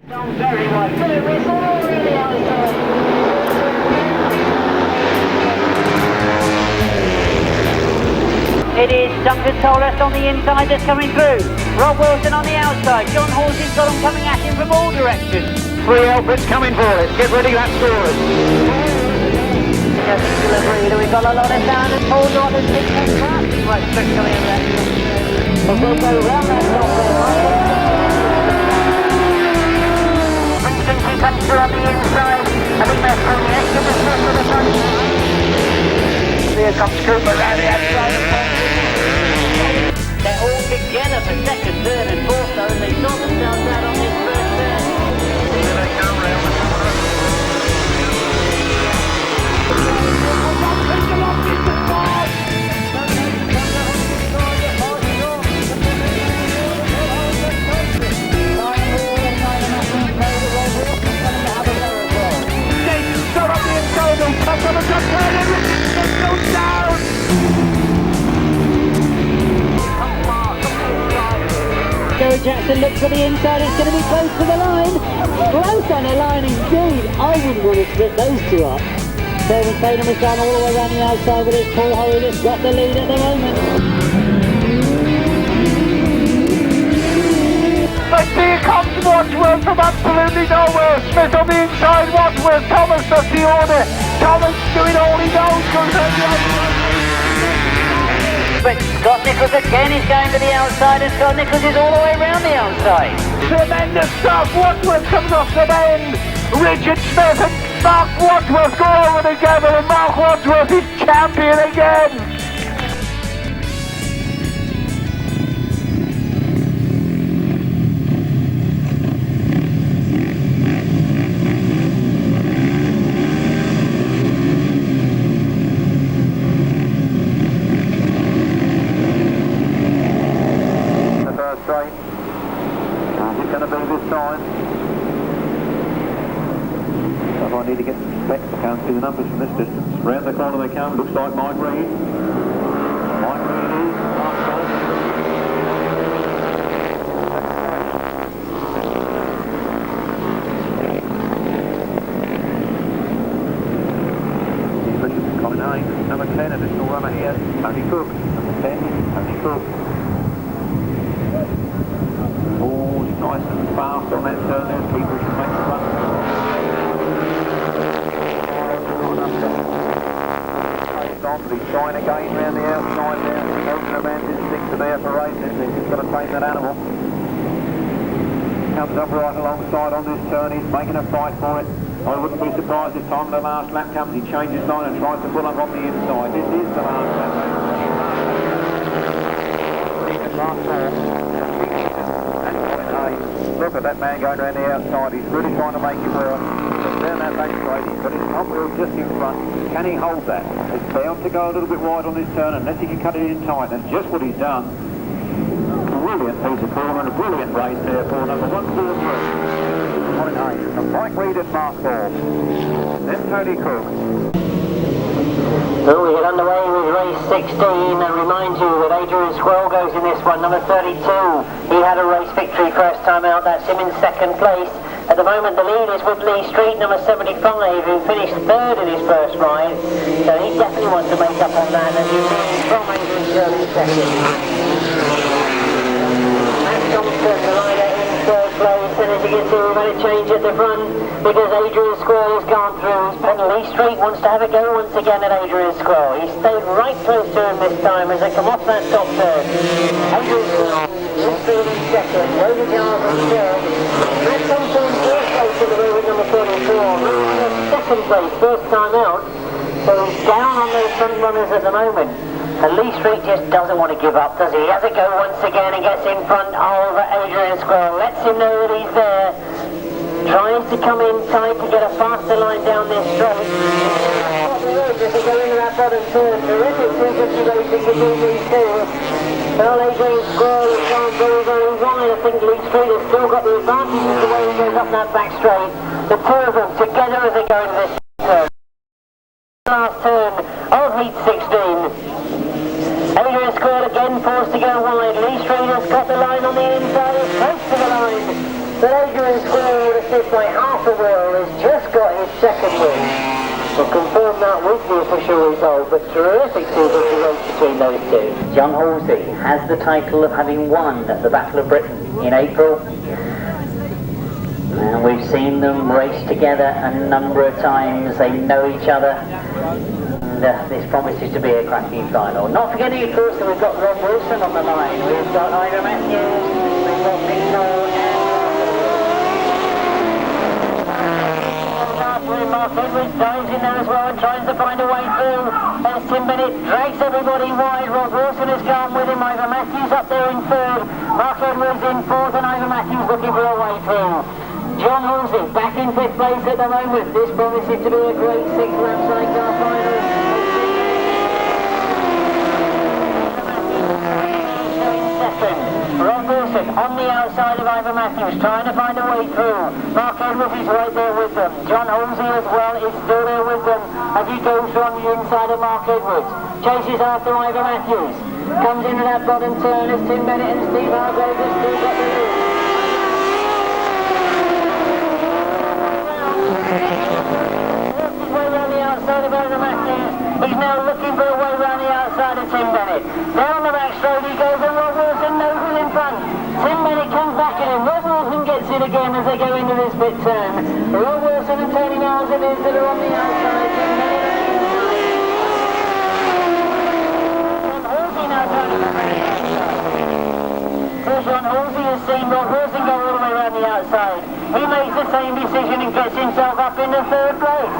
Very wide. Give it whistle all really outside. It is Duncan Tollett on the inside that's coming through. Rob Wilson on the outside. John Horsey's got them coming at him from all directions. Three Alfreds coming for it. Get ready, that's scorers. We've got a lot of sound and Paul Norton's big head crap. Right, quick coming in there. But we'll go round that top there. Vincent comes through on the inside. I think that's Collier. Give us one for the front. Here comes Cooper round the outside. They're all together for second, third and fourth though, and they sort themselves out on this first turn. Here they come round the corner. Shot up the inside, they'll touch on the top turn, it goes down! Joey Jackson looks for the inside, it's going to be close to the line. Close on the line indeed. I wouldn't want to split those two up. Kevin Tatum has gone all the way around the outside with his Paul Hurley that's got the lead at the moment. But here comes Wadsworth from absolutely nowhere. Smith on the inside, Wadsworth, Thomas does the order. Thomas doing all he knows, goes on the outside. But Scott Nichols again is going to the outside, and Scott Nichols is all the way around the outside. Tremendous stuff. Wadsworth comes off the bend. Richard Smith and Mark Wadsworth go over together, and Mark Wadsworth is champion again. I need to get some specs. I can't see the numbers from this distance. Round the corner they come. Looks like Mike Reed. Mike Reed is last goal. Bishop Colin Haynes. Number 10, additional runner here. Tony Cook. Number 10, Tony Cook. Oh, it's nice and fast on that turn there. People should make the run. He's trying again round the outside there. Open the man's instinct to there for racing. He's just got to tame that animal. Comes up right alongside on this turn. He's making a fight for it. I wouldn't be surprised if time the last lap comes, he changes line and tries to pull up on the inside. This is the last lap. Look at that man going around the outside. He's really trying to make it work. Down that back straight, he's got his top wheel just in front. Can he hold that? It's bound to go a little bit wide on this turn unless he can cut it in tight. That's just what he's done. Brilliant piece of form and a brilliant race there for number 143. Colin Haynes from Mike Reed at Mark Ball. Then Tony Cook. So we get underway with race 16 and remind you that Adrian Squirrel goes in this one, number 32. He had a race victory first time out, that's him in second place. At the moment the lead is with Lee Street, number 75, who finished third in his first ride. So he definitely wants to make up on that, and he leads from Adrian Squirrel in second. Matt Thompson, the rider in third place, and as you can see we've had a change at the front because Adrian Squirrel has gone through. And Lee Street wants to have a go once again at Adrian Squirrel. He stayed right close to him this time as they come off that top turn. Adrian Squirrel is third in second, Rosie Jarvis in third. Matt Thompson first place in the road number 34. Second place, first time out. So he's down on those front runners at the moment. And Lee Street just doesn't want to give up, does he? He has a go once again and gets in front of Adrian Squirrel. Lets him know that he's there. Tries to come in tight to get a faster line down this straight. As they go into that bottom turn, terrific 250 racing between these two. Well, Adrian Squirrel has gone very, very wide. I think Lee Street has still got the advantage of the way he goes up that back straight. The two of them together as they go into this turn. Last turn of Heat 16. Adrian Squirrel again forced to go wide. Lee Street has got the line on the inside, is close to the line. But Adrian Squirrel second win. We'll confirm that with the official result, but terrific season to race between those two. John Halsey has the title of having won the Battle of Britain in April. And we've seen them race together a number of times. They know each other. And this promises to be a cracking final. Not forgetting, of course, that we've got Rob Wilson on the line. We've got Ira Matthews, we've got Nick Noel, Mark Edwards dives in there as well and tries to find a way through. As Tim Bennett drags everybody wide. Rob Wilson has gone with him. Ira Matthews up there in third. Mark Edwards in fourth, and Ira Matthews looking for a way through. John Halsey back in fifth place at the moment. This promises to be a great six-lap sidecar final. Rob Wilson on the outside of Ivor Matthews, trying to find a way through. Mark Edwards is right there with them. John Halsey as well is still there with them as he goes on the inside of Mark Edwards. Chases after Ivor Matthews. Comes into that bottom turn as Tim Bennett and Steve Hargrave have still got the lead. Works his way around the outside of Ivor Matthews. He's now looking for a way around the outside of Tim Bennett. Down the back straight he goes, and Rob Wilson knows who's in front. Tim Bennett comes back at him. Rob Wilson gets it again as they go into this pit turn. Rob Wilson and Tony Miles it is that are on the outside. Tim Bennett on the inside. John Halsey now turning on the outside. John Halsey has seen Rob Wilson go all the way around the outside. He makes the same decision and gets himself up into third place.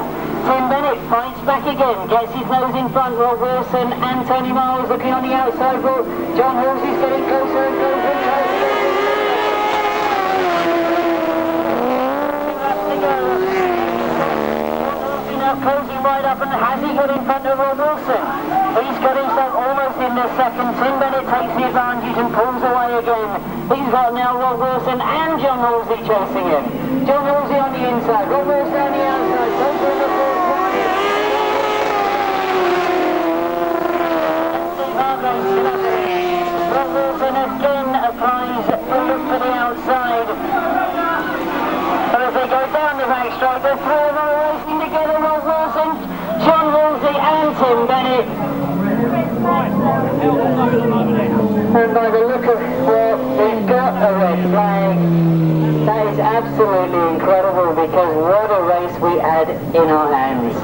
Tim Bennett fights back again, gets his nose in front. Rob Wilson and Tony Miles looking on the outside. John Halsey's getting closer and closer and closer. John Halsey now closing right up, and has he got in front of Rob Wilson? He's got himself almost in the second. Tim Bennett takes the advantage and pulls away again. He's got now Rob Wilson and John Halsey chasing him. John Halsey on the inside, Rob Wilson on the outside. Closer in the fourth line. Rob Wilson again applies the look to the outside. And as they go down the back straight, the three of them are racing together. Rob Wilson, John Halsey and Tim Bennett. And by the look of what we've got a red flag. That is absolutely incredible, because what a race we had in our hands.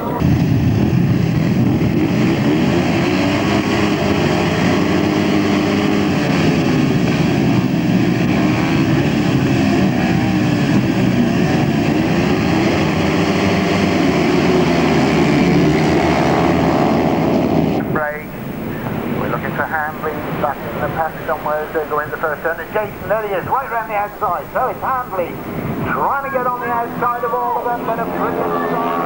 Back in the pack somewhere as they go in the first turn. And Jason, there he is, right around the outside. So it's Handley trying to get on the outside of all of them, but a brilliant start.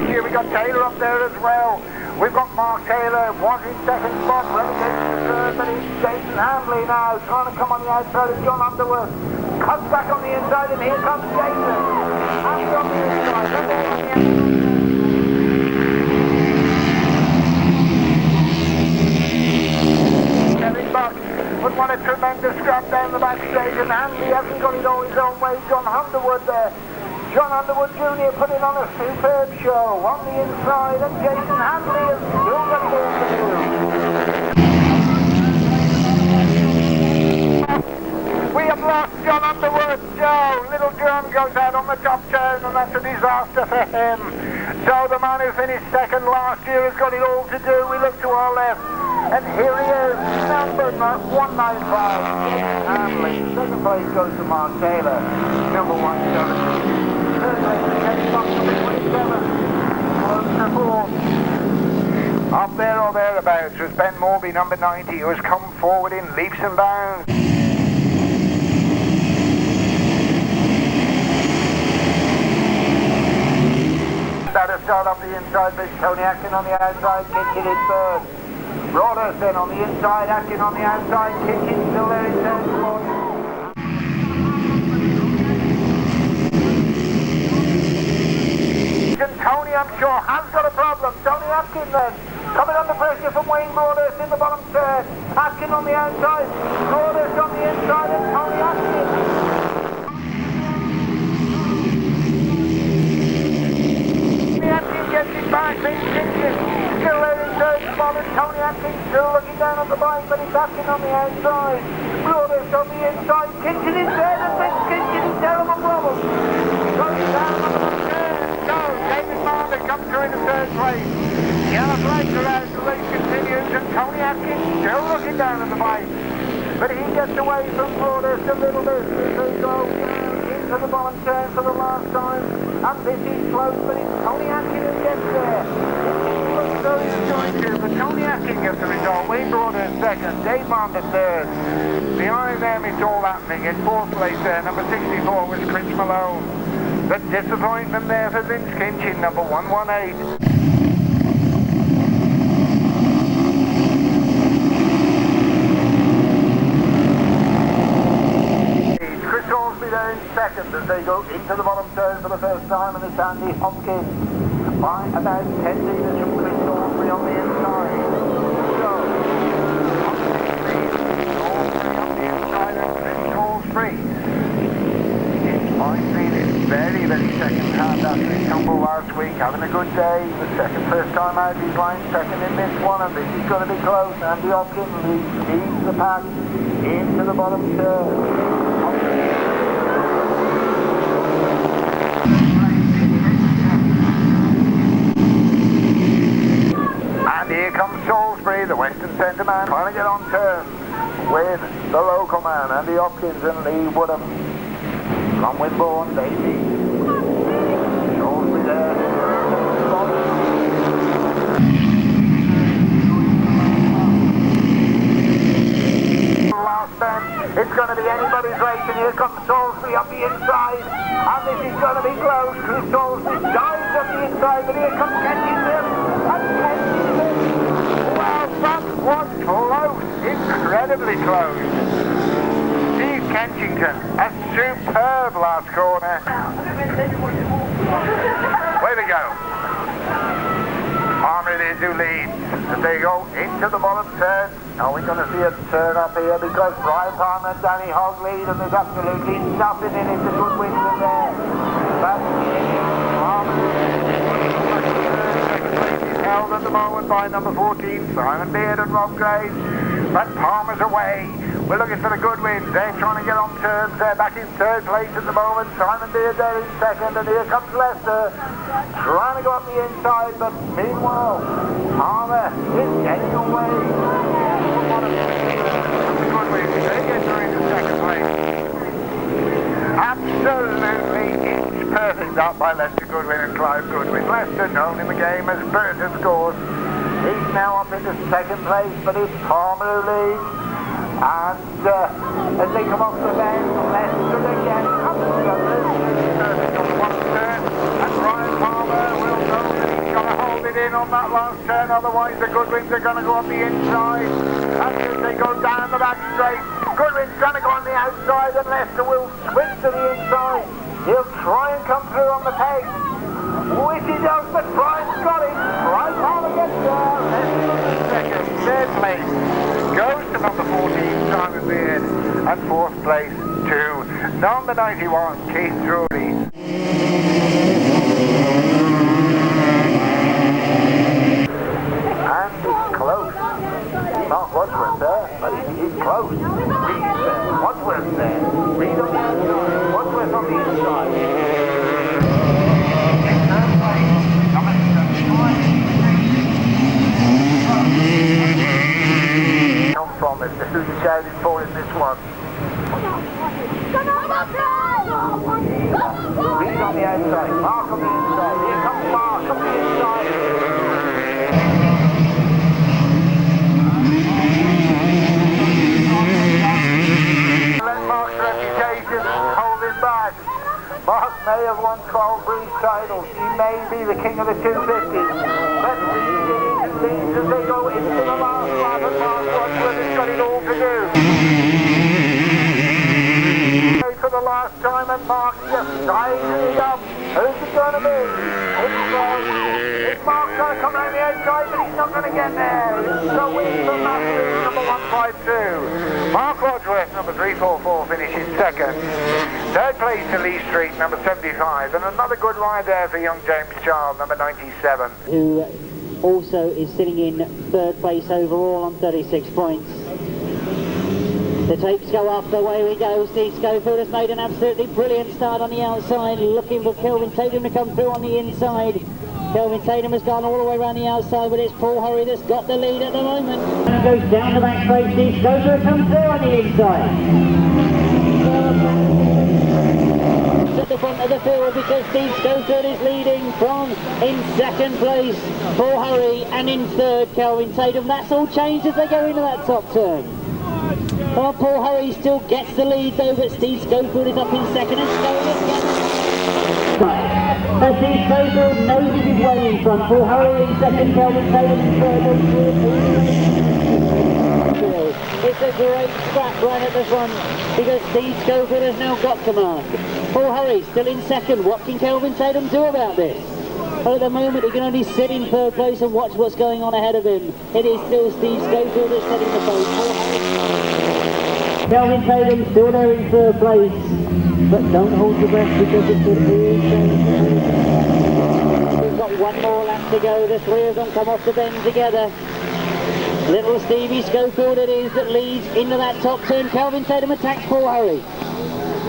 Here we got Taylor up there as well. We've got Mark Taylor, was in second spot, relegated to third, but it's Jason Handley now trying to come on the outside of John Underwood. Cuts back on the inside, and here comes Jason. And on the inside, and on the inside. Kevin Buck would want a tremendous scrap down the back straight, and Handley hasn't got it all his own way. John Underwood there. John Underwood Jr. putting on a superb show on the inside, and Jason Handley has still got it all to do. We have lost John Underwood. No, Little John goes out on the top turn, and that's a disaster for him. So the man who finished second last year has got it all to do. We look to our left, and here he is, number 195, Handley. Second place goes to Mark Taylor, number 170. Third place to Kenny Fox, number 27. Up there or thereabouts was Ben Morby, number 90, who has come forward in leaps and bounds. To start off the inside, but Tony Atkin on the outside, Kitchen in third. Broadhurst then on the inside, Atkin on the outside, Kitchen still there in third spot. And Tony, I'm sure, has got a problem. Tony Atkin then Coming under pressure from Wayne Broadhurst in the bottom third. Atkin on the outside, Broadhurst on the inside, and Tony Atkin. Atkin gets it back, still there in third spot, and Tony Atkin still looking down on the bike, but it's Atkin on the outside. Broadhurst on the inside, Kinchin is there, and then Kinchin is terrible problem. Goes down on the third, goes, David Marder comes through in the third place. Yellow flags are out, the race continues, and Tony Atkin still looking down on the bike. But he gets away from Broadhurst a little bit as they go into the bottom turn for the last time. And this is close, but it's Tony Atkin who gets there. It looks very disjointed, but Tony Atkin gets the result. Wayne Broadhurst second, Dave Marder third. Behind them it's all happening. In fourth place there, number 64 was Chris Malone. The disappointment there for Vince Kinchin, number 118. There in second as they go into the bottom turn for the first time, and it's Andy Hopkins by about 10 metres from Chris Salisbury on the inside. So, Salisbury on the inside and Chris Salisbury. It's my feeling very, very second hand after his tumble last week, having a good day. The first time out he's lying second in this one, and this is going to be close. Andy Hopkins leads the pack into the bottom turn. And here comes Salisbury, the Western Centre man, trying to get on terms with the local man, Andy Hopkins and Lee Woodham. From Wimborne, Daisy. Salisbury there. Last turn, it's going to be anybody's race, and here comes Salisbury up the inside, and this is going to be close. Chris Salisbury dives up the inside, but here comes Kensington, and Kensington. Well, that was close, incredibly close. Steve Kensington, a superb last corner. Way to go. Palmer it is who leads as they go into the bottom turn. Now we're going to see a turn up here because Brian Palmer and Danny Hogg lead, and there's absolutely nothing in it. The good wins in there. But Palmer is held at the moment by number 14, Simon Beard and Rob Graves. But Palmer's away. We're looking for the good wins. They're trying to get on terms. They're back in third place at the moment. Simon Beard there in second, and here comes Lester trying to go up the inside, but meanwhile Palmer is getting away. The good wins. They get through into second place. Absolutely inch perfect up by Lester Goodwin and Clive Goodwin. Lester, known in the game as Burton Scores. He's now up into second place, but it's Palmer who leads. And as they come off the bend, Lester again comes to the perfect on one turn, and Brian Palmer will know that he's got to hold it in on that last turn, otherwise the Goodwins are going to go on the inside. And as they go down the back straight, Goodwin's going to go on the outside, and Lester will switch to the inside. He'll try and come through on the peg, which he does, but Brian's got it. Brian Palmer gets there, Lester second, third place goes to number 14, Simon Beard, and fourth place to number 91, Keith Drury. And it's close. Mark Wadsworth there, but he's close. Reed's there, Wadsworth there. Reed on the outside, Wadsworth on the inside. From it, who's the shouting for in this one? Reed on the outside, Mark on the inside. Here comes Mark on the inside. Let Mark's reputation hold him back. Mark may have won 12 Breeze titles. He may be the king of the 250. But Reed leads as they go into the last lap, and Mark Wadsworth has got it all to do. For the last time, and Mark just sizing it up. Who's it going to be? It's Mark's trying to come around the outside, but he's not going to get there. It's the win for Matthews, number 152. Mark Wadsworth, number 344, finishes second. Third place to Lee Street, number 75, and another good ride there for young James Child, number 97. Who also is sitting in third place overall on 36 points. The tapes go up, away we go. Steve Schofield has made an absolutely brilliant start on the outside, looking for Kelvin Tatum to come through on the inside. Kelvin Tatum has gone all the way around the outside, but it's Paul Hurry that's got the lead at the moment. And goes down the back straight. Steve Schofield comes through on the inside. At the front of the field because Steve Schofield is leading from in second place Paul Hurry, and in third Kelvin Tatum. That's all changed as they go into that top turn. Well, Paul Hurry still gets the lead though, but Steve Schofield is up in second and slowly as Steve Schofield noses his way in front. Paul Hurry in second, Kelvin Tatum in third. It's a great scrap right at the front because Steve Schofield has now got command. Paul Hurry still in second. What can Kelvin Tatum do about this? Well, at the moment he can only sit in third place and watch what's going on ahead of him. It is still Steve Schofield that's setting the pace. Kelvin Tatum still there in third place, but don't hold your breath because it's a real change. We've got one more lap to go. The three of them come off the bend together. Little Stevie Schofield it is that leads into that top turn. Kelvin Tatum attacks Paul Hurry.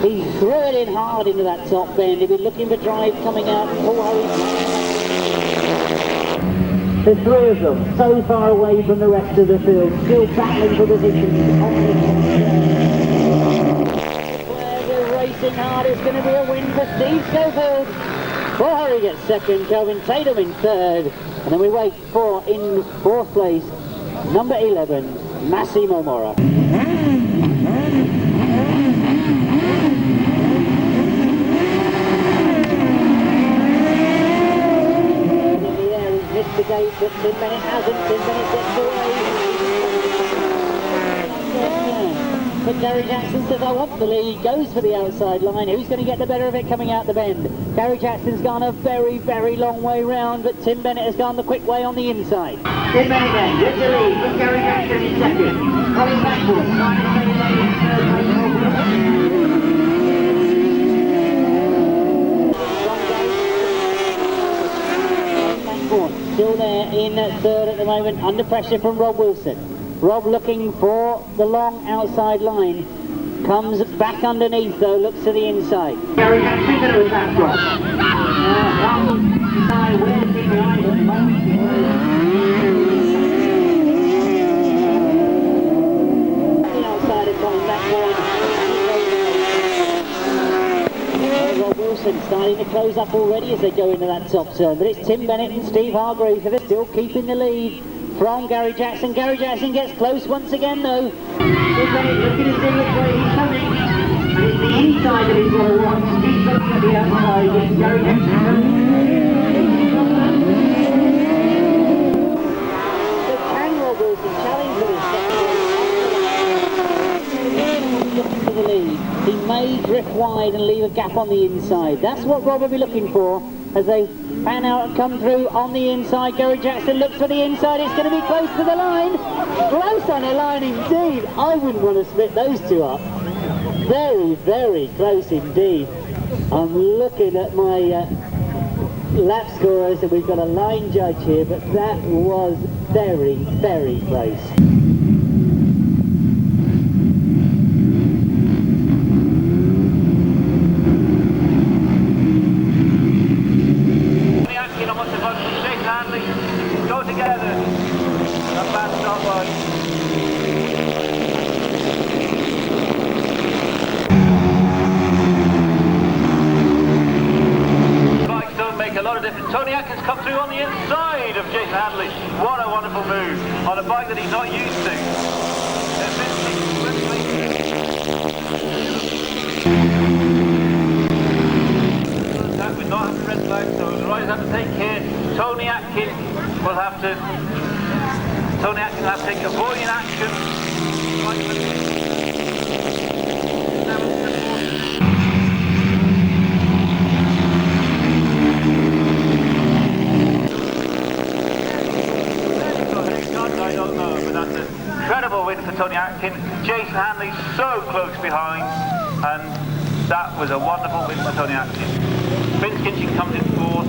He threw it in hard into that top bend. He'll be looking for drive coming out. Paul Hurry. The three of them so far away from the rest of the field, still battling for positions on the They're racing hard. It's going to be a win for Steve Schofield. Paul Hurry gets second, Kelvin Tatum in third, and then we wait for in fourth place number 11, Massimo Mora. The gate, but 10 minutes hasn't. 10 minutes gets away. But Gary Jackson says, I want the lead, goes for the outside line. Who's going to get the better of it coming out the bend? Gary Jackson's gone a very, very long way round, but Tim Bennett has gone the quick way on the inside. Tim Bennett then with the lead, with Gary Jackson in second. Coming backwards, still there in third at the moment, under pressure from Rob Wilson. Rob looking for the long outside line. Comes back underneath though, looks to the inside. Gary Jackson going to attack Rob. The outside is coming back forward. Rob Wilson starting to close up already as they go into that top turn, but it's Tim Bennett and Steve Hargreaves who are still keeping the lead from Gary Jackson. Gary Jackson gets close once again though. Tim Bennett looking to see which way he's coming, and it's the inside that he's got to watch. Steve looking at the outside with Gary Jackson. So can Rob Wilson challenge for this second? Looking for the lead. He may drift wide and leave a gap on the inside. That's what Rob will be looking for as they pan out and come through on the inside. Gary Jackson looks for the inside. It's going to be close to the line. Close on the line indeed. I wouldn't want to split those two up. Very, very close indeed. I'm looking at my lap scorers and we've got a line judge here, but that was very, very close. Go together. Not bad stop on. Bikes don't make a lot of difference. Tony Atkins come through on the inside of Jason Hadley. What a wonderful move on a bike that he's not used to. We're not having red flags, so the riders have to take care. Tony Atkins will have to take avoiding action. Tony Atkin. Jason Hanley so close behind, and that was a wonderful win for Tony Atkin. Vince Kinchin comes in fourth.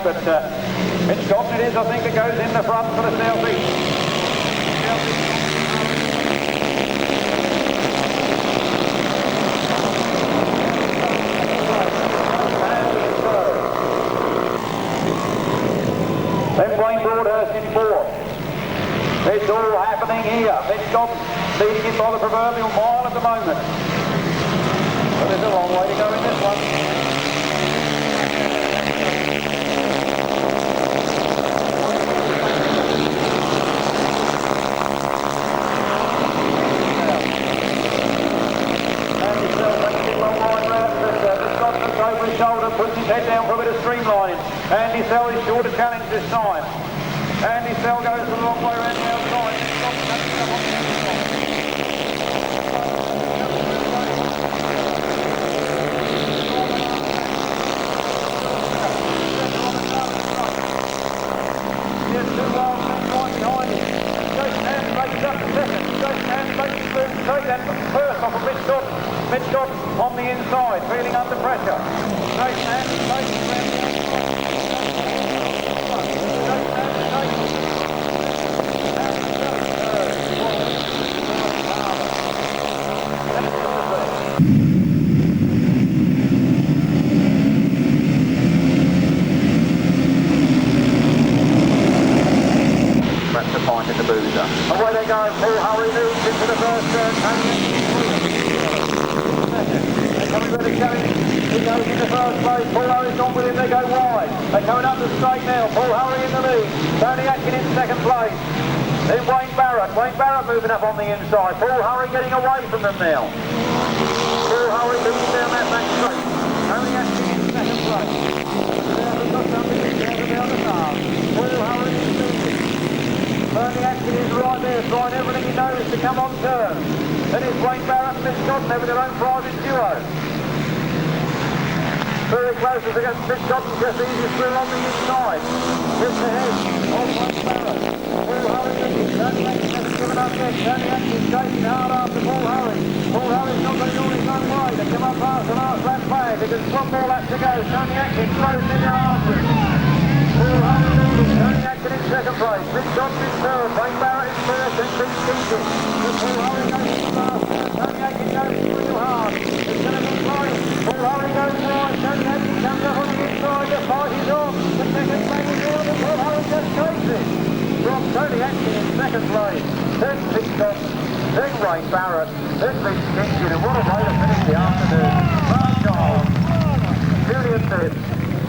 But it's Cotton it is, I think, that goes in the front for the Southeast. Then Wayne Broadhurst in fourth. It's all happening here. Mitch Cotton leading it by the proverbial mile at the moment. But there's a long way to go in this one. Over his shoulder, puts his head down for a bit of streamlining. Andy Sell is sure to challenge this time. Andy Sell goes the long way around the outside. Here's two wild men right behind him. Jason Hanley races up to second. Jason Hanley makes his move straight and first off of Mitch Cotton. Mitch Cotton on the inside, feeling under pressure. Jason Hanley takes it around the outside. Jason Hanley takes it. That's the point in the boozer. Away they go. Paul Hurry moves into the first turn. He goes in the first place. Paul Hurry's on with him. They go wide. They're coming up the straight now. Paul Hurry in the lead. Tony Atkin in second place. Then Wayne Barrett. Wayne Barrett moving up on the inside. Paul Hurry getting away from them now. Paul Hurry moving down that back straight. Tony Atkin in second place. Paul Hurry is leading. Tony Atkin is right there, trying everything he knows to come on turn. Then it's Wayne Barrett and Mitch Cotton over their own private duo. Very close as against Mitch Cotton, just easy through on the inside. Just ahead of Wayne Barrett. Paul Hurry leading. Tony Atkin hasn't given up yet. Tony Atkin chasing hard after Paul Hurry. Paul Hurry's not going to go his own way. They come up past the last lap flag. There's one more lap to go. Tony Atkin close in there after. Paul Hurry leading. Tony Atkin in second place. Mitch Cotton in third. Wayne Barrett in first. And Vince Kinchin. Paul Hurry goes fast. Tony Atkin goes real hard. It's going to be close. Paul Hurry goes wide. Tony Atkin comes up on the inside. The fight is on. The second flag is down. And Paul Hurry just takes it. From Tony Atkin in second place. Then Mitch Cotton. Then Wayne Barrett. Then Vince Kinchin. And what a way to finish the afternoon. Mark Giles, Julian Nibb,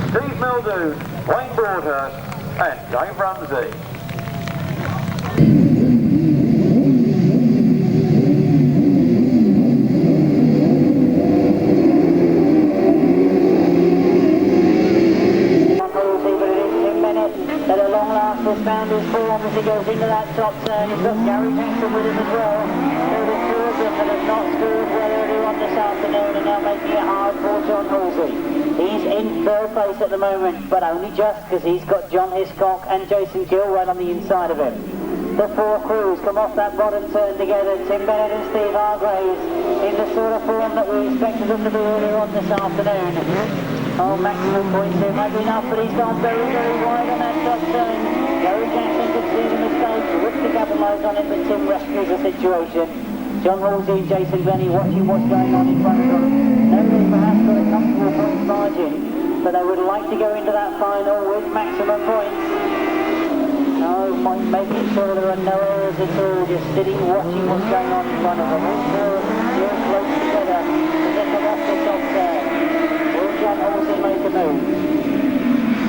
Steve Muldoon, Wayne Broadhurst, and James Rumsey. found his form as he goes into that top turn. He's got Gary Jackson with him as well. So the two of them that have not scored well earlier on this afternoon are now making it hard for John Halsey. He's in third place at the moment, but only just because he's got John Hiscock and Jason Gill right on the inside of him. The four crews come off that bottom turn together. Tim Bennett and Steve Hargraves in the sort of form that we expected them to be earlier on this afternoon. Oh, maximum points here might be enough, but he's gone very, very wide on that top turn. Gary Jackson could see the mistake, looked to capitalise on it, but Tim rescues the situation. John Halsey and Jason Glennie watching what's going on in front of them. Nobody perhaps got a comfortable points margin, but they would like to go into that final with maximum points. No, making sure there are no errors at all, just sitting watching what's going on in front of them. All four real close together to get them off the top there. Will John Halsey make a move?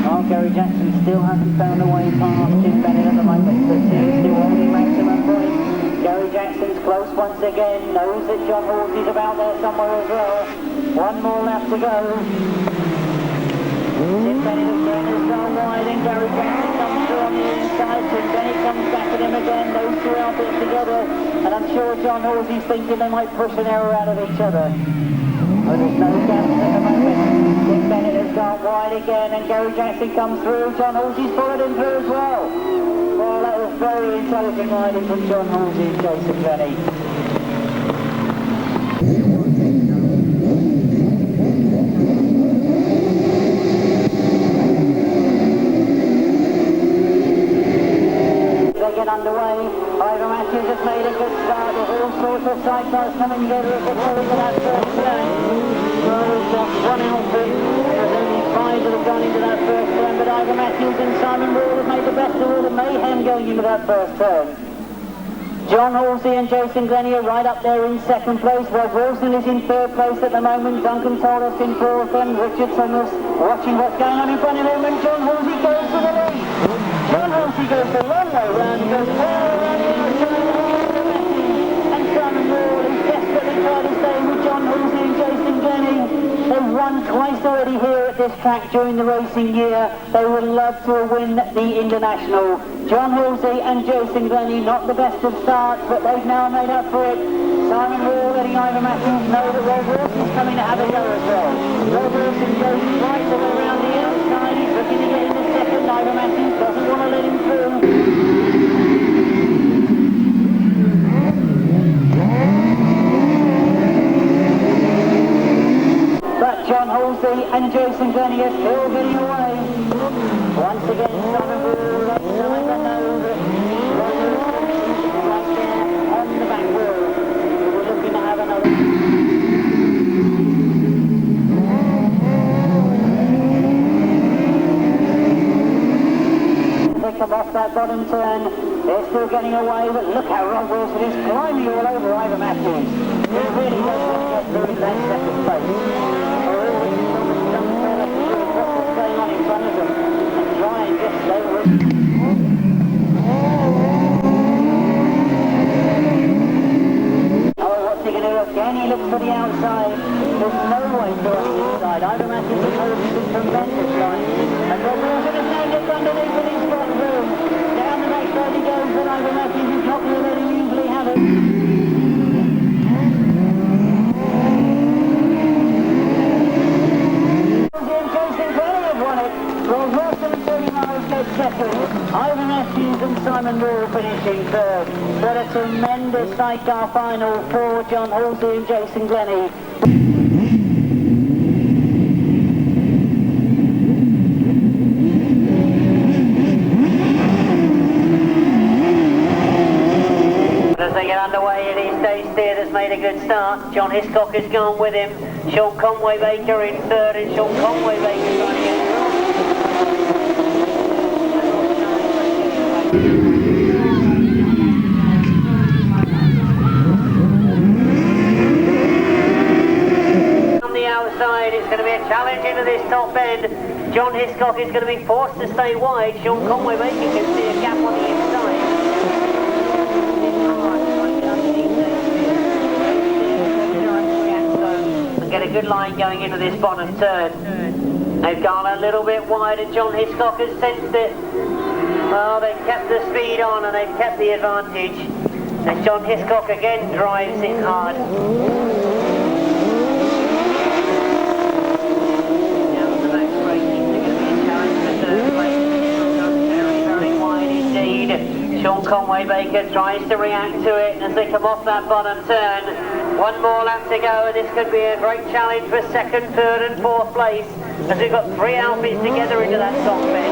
Oh, Gary Jackson still hasn't found a way past Tim Bennett at the moment, but he's still holding maximum points. Gary Jackson's close once again, knows that John Halsey's about there somewhere as well. One more lap to go. Tim Bennett again has gone wide and Gary Jackson comes through on the inside. Tim Bennett comes back at him again, those two outfits together. And I'm sure John Halsey's thinking they might push an error out of each other. But there's no gaps at the moment. Tim Bennett has gone wide again and Gary Jackson comes through. John Halsey's followed him through as well. Well, that was very intelligent riding from John Halsey and Jason Glennie. They get underway. Ivor Matthews has made a good start. There's all sorts of sidecars coming together as they go into that first turn. So just one outfit. There's only five that have gone into that first turn, but Ivor Matthews and Simon Wall have made the best of all the mayhem going into that first turn. John Halsey and Jason Glennie are right up there in second place. Rob Wilson is in third place at the moment. Duncan Tollef's in fourth and Richard Thomas watching what's going on in front of him, and John Halsey goes for the lead. John Halsey goes the long way round, he goes far around the outside, and Simon Wall is desperately trying to stay with John Halsey and Jason Glennie. They've won twice already here at this track during the racing year. They would love to win the International. John Halsey and Jason Glennie, not the best of starts, but they've now made up for it. Simon Wall letting Ivor Matthews know that Rob Wilson's coming to have a go as well. Rob Wilson goes right the way around the outside. He's looking to get in the second. Ivor Matthews doesn't want to let him through. But John Halsey and Jason Glennie are still getting away. Once again, Simon Wall lets Ivor know that Rob Wilson is right there on the back wheel. We're looking to have another. They come off that bottom turn. They're still getting away, but look how Rob Wilson is climbing all over Ivor Matthews. He really does want to get through that second place. Again, he looks for the outside. There's no way going inside. Ivor Matthews is holding some tremendous line. And Rob Wilson is now just underneath and he's got room. Down the backside he goes, but Ivor Matthews is not going to let him easily have it. And Jason Glennie have won it. Rob Wilson and 30 miles dead second. Ivor Matthews and Simon Wall finishing third. What a tremendous sidecar final for John Halsey and Jason Glennie. As they get underway, it is Dave Steer that's made a good start. John Hiscock has gone with him. Sean Conway Baker in third, and Sean Conway Baker trying to get on the outside. It's going to be a challenge into this top end. John Hiscock is going to be forced to stay wide. Sean Conway Baker can see a gap on the inside. And get a good line going into this bottom turn. They've gone a little bit wide and John Hiscock has sensed it. Well, they've kept the speed on and they've kept the advantage. And John Hiscock again drives it hard. Down the back straight, it's going to be a challenge for third place. Very, very wide indeed. Sean Conway Baker tries to react to it as they come off that bottom turn. One more lap to go, and this could be a great challenge for second, third and fourth place, as we've got three outfits together into that top bit.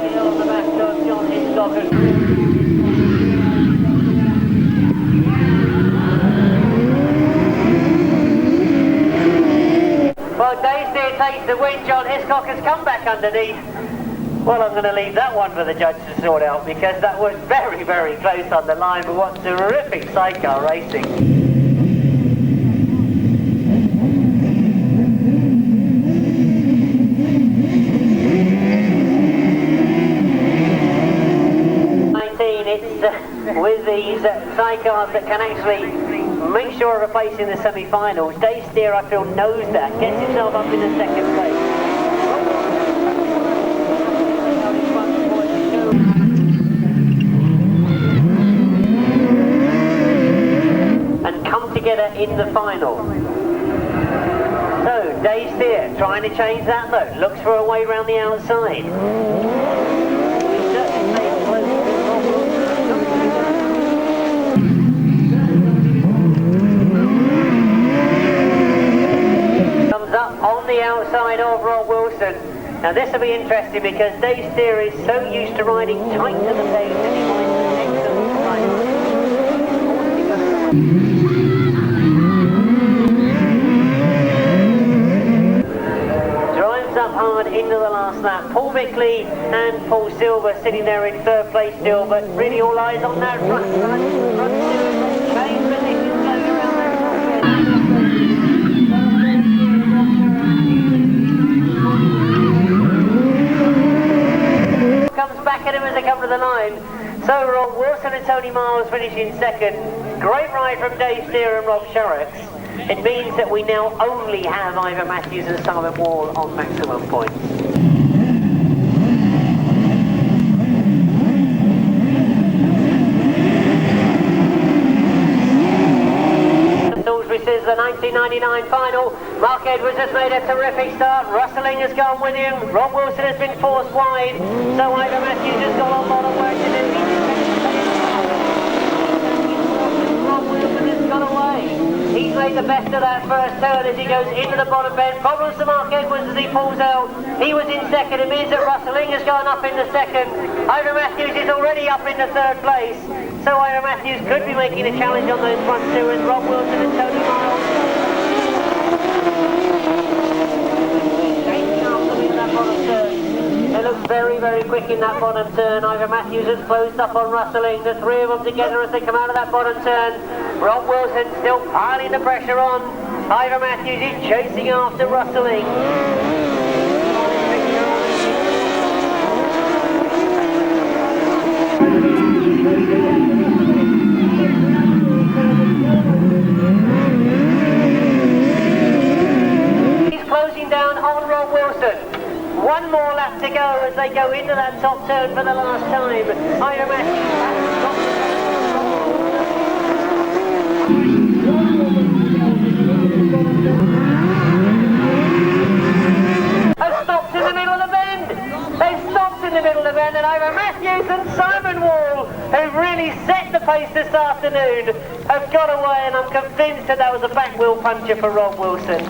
Still on the back of John Hiscock. Well, Daysdeer takes the win. John Hiscock has come back underneath. Well, I'm going to leave that one for the judge to sort out, because that was very, very close on the line, but what terrific sidecar racing. It's with these sidecars that can actually make sure of a place in the semi-finals. Daysdeer, I feel, knows that, gets himself up in the second place. And come together in the final. So, Daysdeer trying to change that though, looks for a way round the outside. On the outside of Rob Wilson. Now this will be interesting, because Daysdeer is so used to riding tight to the pace, and he finds an excellent drives up hard into the last lap. Paul Bickley and Paul Silver sitting there in third place still, but really all eyes on that front two. Change positions going around that comes back at him as they come to the line. So Rob Wilson and Tony Miles finish in second. Great ride from Daysdeer and Rob Sharrocks. It means that we now only have Ivor Matthews and Simon Wall on maximum points. Salisbury Sizzler 1999 final. Mark Edwards has made a terrific start. Rustling has gone with him. Rob Wilson has been forced wide. So Ivor Matthews has got a lot of work to do. Rob Wilson has got away. He's made the best of that first turn as he goes into the bottom bend. Problems to Mark Edwards as he pulls out. He was in second. It means that Rustling has gone up in the second. Ivor Matthews is already up in the third place. So Ivor Matthews could be making a challenge on those front two, as Rob Wilson and Tony Miles. They look very, very quick in that bottom turn. Ivor Matthews has closed up on Rustling. The three of them together as they come out of that bottom turn. Rob Wilson still piling the pressure on. Ivor Matthews is chasing after Rustling. He's closing down on Rob Wilson. One more lap to go as they go into that top turn for the last time. Ivor Matthews has stopped in the middle of the bend. They've stopped in the middle of the bend, and Ivor Matthews and Simon Wall, who've really set the pace this afternoon, have got away, and I'm convinced that that was a back wheel puncher for Rob Wilson.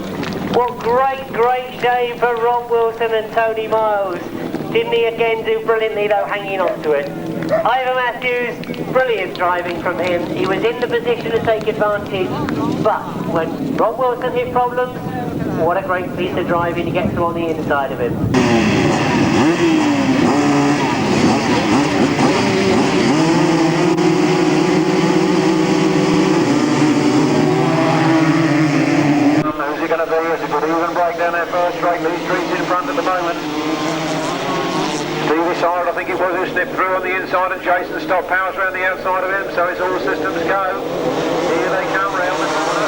What great shame for Rob Wilson and Tony Miles. Didn't he again do brilliantly though, hanging on to it? Ivor Matthews, brilliant driving from him. He was in the position to take advantage, but when Rob Wilson hit problems, what a great piece of driving to get through on the inside of him. Who's it going to be? It's a good even break down that first straight. Lee Street's in front at the moment. Stevie Side, I think it was, who snipped through on the inside, and Jason Stock powers around the outside of him, so it's all systems go. Here they come round the corner.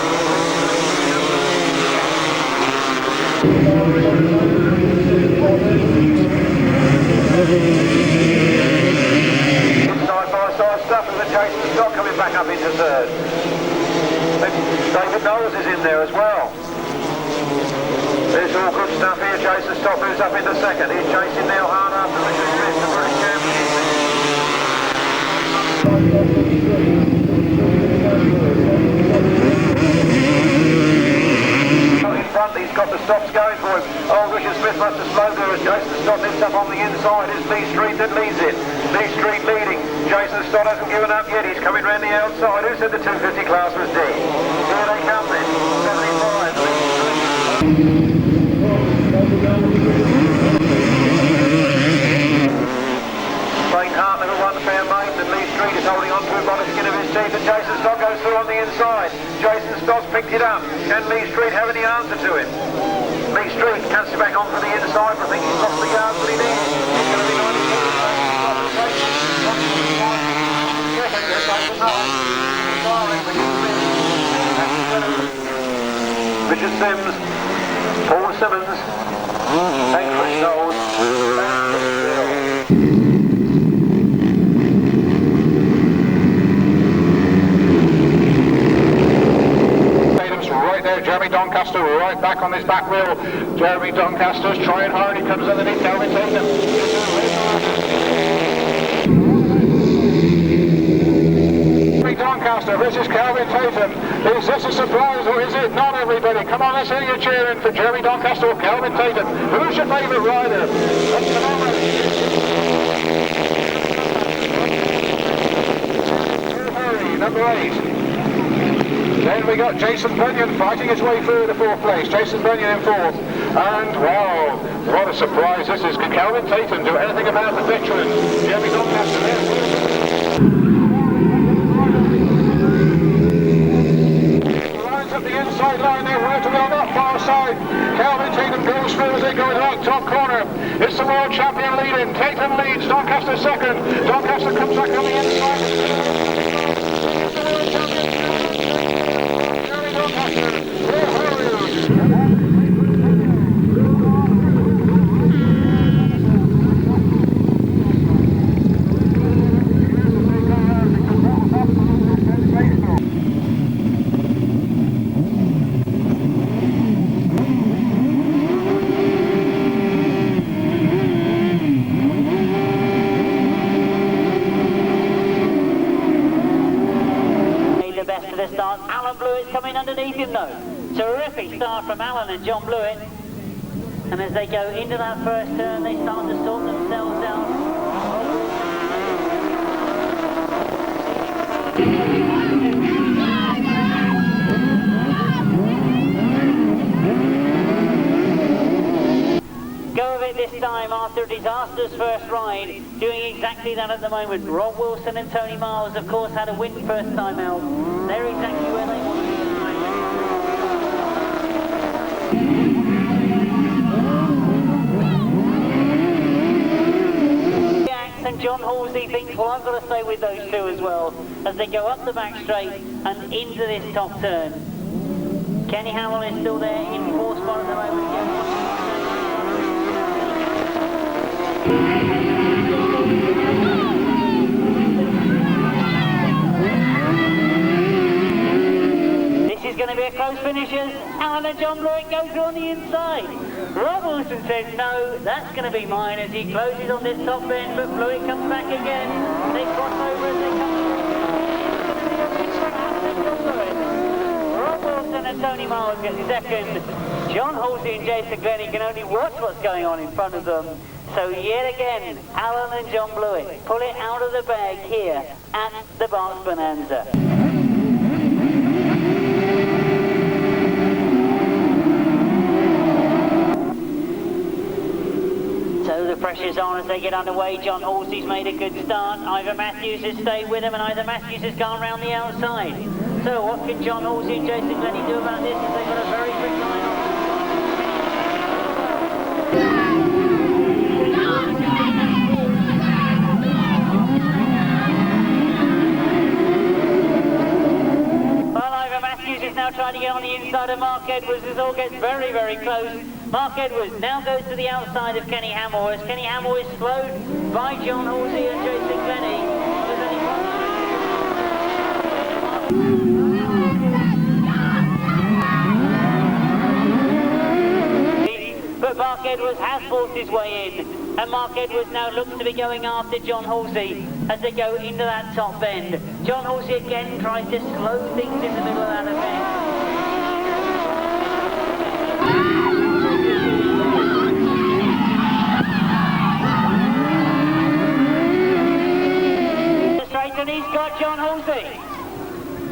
Side-by-side stuff with the Jason Stock coming back up into third. David Knowles is in there as well. There's all good stuff here. Jason Stock moves up into second. He's chasing Neil hard after Richard Smith, the British champion. In front, he's got the stops going for him. Oh, Richard Smith must have slowed there as Jason Stott nips up on the inside. It's Lee Street that leads it. Lee Street leading. Jason Stott hasn't given up yet. He's coming round the outside. Who said the 250 class was dead? Here they come then. 75. Plain Hart never won fair Maidstone, and Lee Street is holding on to him by the skin of his teeth, and Jason Stott goes through on the inside. Jason Stott's picked it up. Can Lee Street have any answer to him? Lee Street cuts it back on for the inside, but I think he's lost the yards that he needs. He's going to be 94. Richard Sims, Paul Simmons, and Chris Knowles. Right there, Jeremy Doncaster right back on this back wheel. Jeremy Doncaster's trying hard. He comes underneath Calvin Tatum. Jeremy Doncaster versus Calvin Tatum. Is this a surprise or is it not, everybody? Come on, let's hear you cheering for Jeremy Doncaster or Calvin Tatum. Who's your favourite rider? That's the moment. Number 8. Then we got Jason Bunyan fighting his way through the 4th place. Jason Bunyan in 4th. And, wow, what a surprise this is. Can Calvin Tatum do anything about the veteran? Jeremy Doncaster there. Lines up the inside line there, right on that far side. Calvin Tatum goes through as they go along top corner. It's the world champion leading. Tatum leads, Doncaster second. Doncaster comes back on the inside. Coming underneath him though. Terrific start from Alan and John Blewett. And as they go into that first turn, they start to sort themselves out. Go of it this time after a disastrous first ride. Doing exactly that at the moment. Rob Wilson and Tony Miles, of course, had a win first time out. They're exactly where they want to be. And John Halsey thinks, well, I've got to stay with those two as well, as they go up the back straight and into this top turn. Kenny Howell is still there in 4th spot at the moment. This is going to be a close finish as Alan and John Blewett go through on the inside. Rob Wilson says no, that's going to be mine as he closes on this top end, but Blewett comes back again. They cross over as they come. Rob Wilson and Tony Miles get second. John Halsey and Jason Glennie can only watch what's going on in front of them. So yet again, Alan and John Blewett pull it out of the bag here at the Berks Bonanza. So the pressure's on as they get underway. John Halsey's made a good start. Ivor Matthews has stayed with him and Ivor Matthews has gone round the outside. So what can John Halsey and Jason Glennie do about this as they've got a very quick line on? Well, Ivor Matthews is now trying to get on the inside of Mark Edwards as all gets very, very close. Mark Edwards now goes to the outside of Kenny Hamill as Kenny Hamill is slowed by John Halsey and Jason Glennie. But Mark Edwards has forced his way in, and Mark Edwards now looks to be going after John Halsey as they go into that top bend. John Halsey again tries to slow things in the middle of that event. And he's got John Halsey.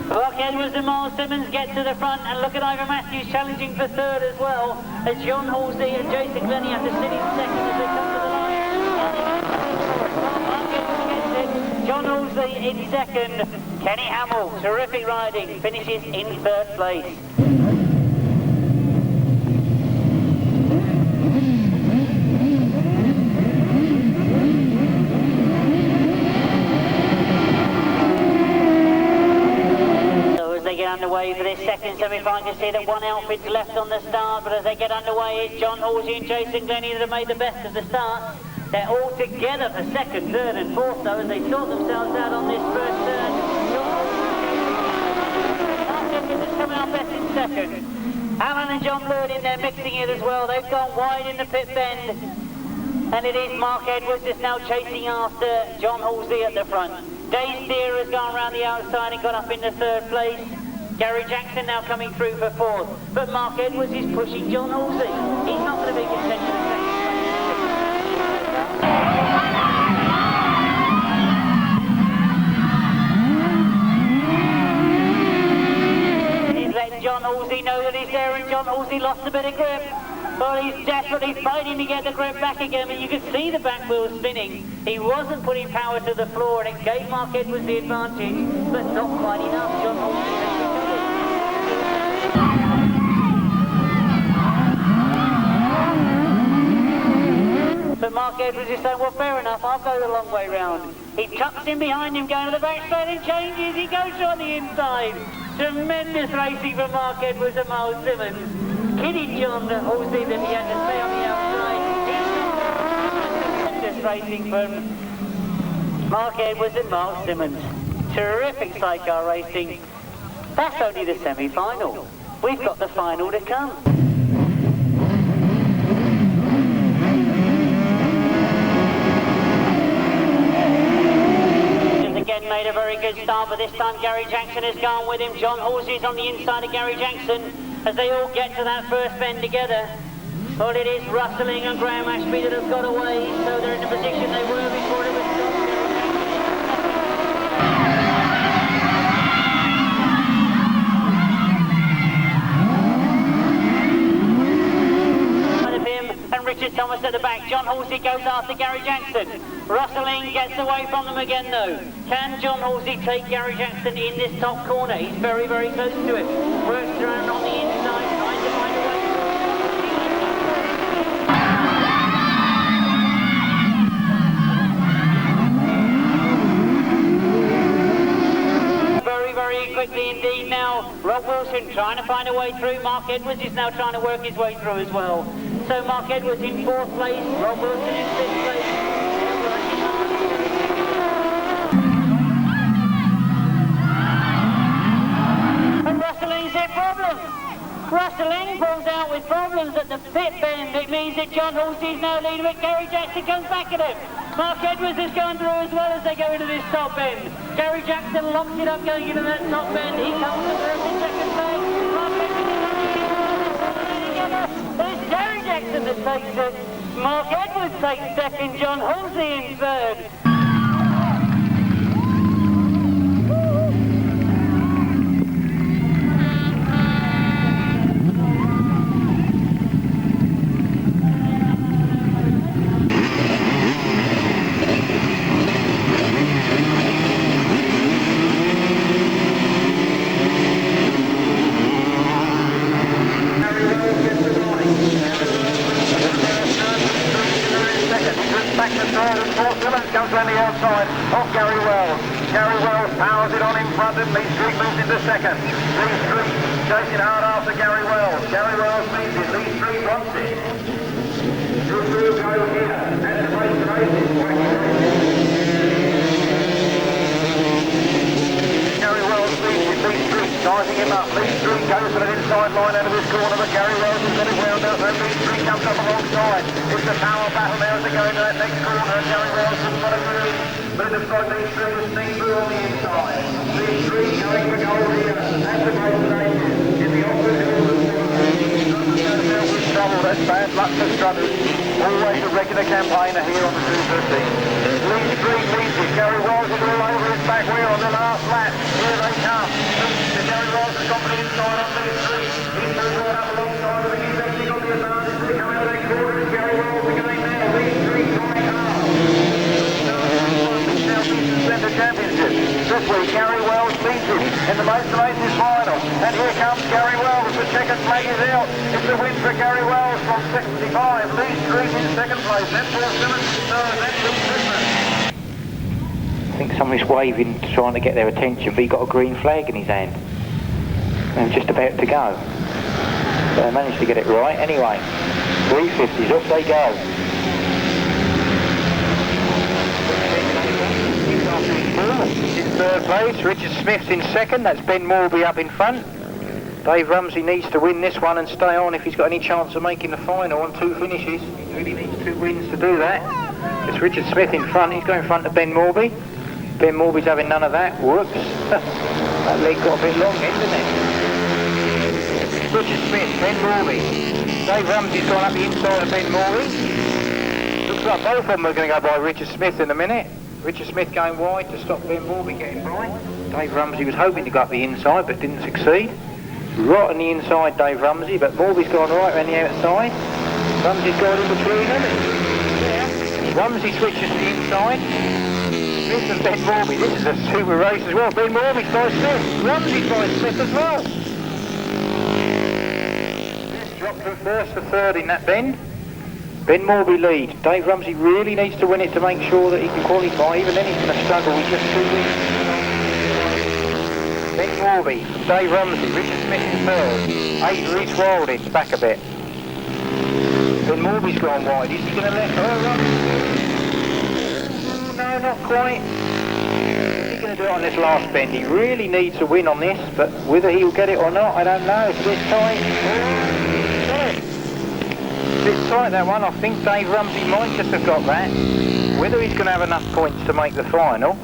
Mark Edwards and Miles Simmons get to the front, and look at Ivor Matthews challenging for third as well, as John Halsey and Jason Glennie have to sit in second as they come to the line. Mark Edwards gets it, John Halsey in second, Kenny Hamill, terrific riding, finishes in third place. Underway for this second semi-final. You can see that one outfit's left on the start, but as they get underway, it's John Halsey and Jason Glennie that have made the best of the start. They're all together for second, third and fourth though, as they sort themselves out on this first turn. Mark Edwards is coming up best in second. Alan and John Lord in there mixing it as well. They've gone wide in the pit bend, and it is Mark Edwards that's now chasing after John Halsey at the front. Dave Steer has gone around the outside and got up into third place. Gary Jackson now coming through for fourth, but Mark Edwards is pushing John Halsey. He's not going to be contention of second place. He's letting John Halsey know that he's there, and John Halsey lost a bit of grip. Well, he's desperately fighting to get the grip back again, but you could see the back wheel spinning. He wasn't putting power to the floor, and it gave Mark Edwards the advantage, but not quite enough. John Halsey has recovered. But Mark Edwards is saying, well, fair enough, I'll go the long way round. He tucks in behind him, going to the back straight and changes. He goes on the inside. Tremendous racing from Mark Edwards and Miles Simmons. Kidding John Halsey that he had to stay on the outside. Tremendous racing from Mark Edwards and Miles Simmons. Terrific sidecar racing. That's only the semi-final. We've got the final to come. Again made a very good start, but this time Gary Jackson has gone with him. John Halsey's on the inside of Gary Jackson as they all get to that first bend together. Well, it is Rustling and Graham Ashby that have got away, so they're in the position they were before it was stopped. And Richard Thomas at the back. John Halsey goes after Gary Jackson. Rustling gets away from them again though. Can John Halsey take Gary Jackson in this top corner? He's very, very close to it. Works around on the inside, trying to find a way. Very, very quickly indeed now. Rob Wilson trying to find a way through. Mark Edwards is now trying to work his way through as well. So Mark Edwards in fourth place, Rob Wilson in fifth place. And Rustling's in problems. Rustling pulls out with problems at the pit bend. It means that John Halsey's now leading, but Gary Jackson comes back at him. Mark Edwards has gone through as well as they go into this top bend. Gary Jackson locks it up going into that top bend. He comes to first in second place. Mark Edwards is together. It's Gary Jackson that takes it. Mark Edwards takes second. John Halsey in third. Back to third and fourth. Simmons comes around the outside of Gary Wells. Gary Wells powers it on in front and Lee Street moves into second. Lee Street chasing hard after Gary Wells. Gary Wells leads it. Lead 3 wants it. Two will go here. And the race races. Gary Wells leads it. Lead 3 sizing him up. Lead 3 goes for an inside line out of this corner, but Gary Wells has got it wound up. And lead 3 comes up alongside. It's a power battle now as they go into that next corner. And Gary Wells has got it through. But it looks like lead 3 will sneak through on the inside. Lead 3 going for goal here. That's the race races. In the opposite trouble, that's bad luck for Struthers. Always a regular campaigner here on the 250. Lead 3 leads it. Gary Wells is all over his back wheel on the last lap. Here they come. Gary Wells has got the inside on lead 3. He's moved right up alongside of it. He's actually got the advantage. They come out of that corner. Gary Wells again now. Lead 3 trying hard. Centre Championship. This week Gary Wells leads it in the Maidstone races final. And here comes Gary Wells. The checkered flag is out. It's a win for Gary Wells from 65. Lee Street in second place. Then Paul Simmons in third. Then Luke Goodman. I think somebody's waving, trying to get their attention, but he got a green flag in his hand. And just about to go. So they managed to get it right. Anyway, 350s, off they go. In third place, Richard Smith's in second, that's Ben Morby up in front. Dave Rumsey needs to win this one and stay on if he's got any chance of making the final on 2 finishes. He really needs 2 wins to do that. It's Richard Smith in front, he's going in front of Ben Morby. Ben Morby's having none of that, whoops. That leg got a bit long, didn't it? Richard Smith, Ben Morby. Dave Rumsey's gone up the inside of Ben Morby. Looks like both of them are going to go by Richard Smith in a minute. Richard Smith going wide to stop Ben Morby getting by. Dave Rumsey was hoping to go up the inside but didn't succeed. Right on the inside, Dave Rumsey, but Morby's gone right around the outside. Rumsey's gone in between them. Yeah. Rumsey switches to the inside. Smith and Ben Morby. This is a super race as well. Ben Morby's by Smith. Rumsey's by Smith as well. Smith dropped from first to third in that bend. Ben Morby leads. Dave Rumsey really needs to win it to make sure that he can qualify. Even then he's going to struggle with just 2 wins. Ben Morby, Dave Rumsey, Richard Smith in third. 8 Reece Wilding's back a bit. Ben Morby's gone wide. Is he going to let her run? No, not quite. Is he going to do it on this last bend? He really needs a win on this, but whether he'll get it or not, I don't know. It's this time. Bit tight that one. I think Dave Rumsey might just have got that. Whether he's going to have enough points to make the final.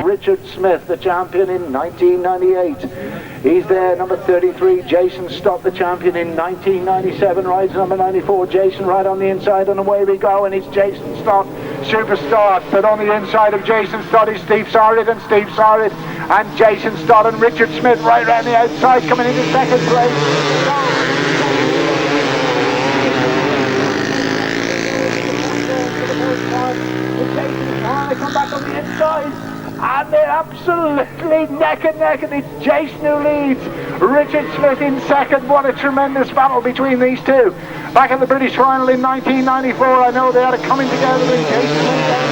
Richard Smith, the champion in 1998. He's there, number 33, Jason Stott, the champion in 1997, rides number 94, Jason right on the inside, and away we go, and it's Jason Stott, superstar, but on the inside of Jason Stott is Steve Sarrid, and Steve Sarrid, and Jason Stott, and Richard Smith right around the outside, coming into second place. They come back on the inside. And they're absolutely neck and neck, and it's Jason who leads. Richard Smith in second. What a tremendous battle between these two. Back in the British final in 1994, I know they had it coming together, and Jason went down.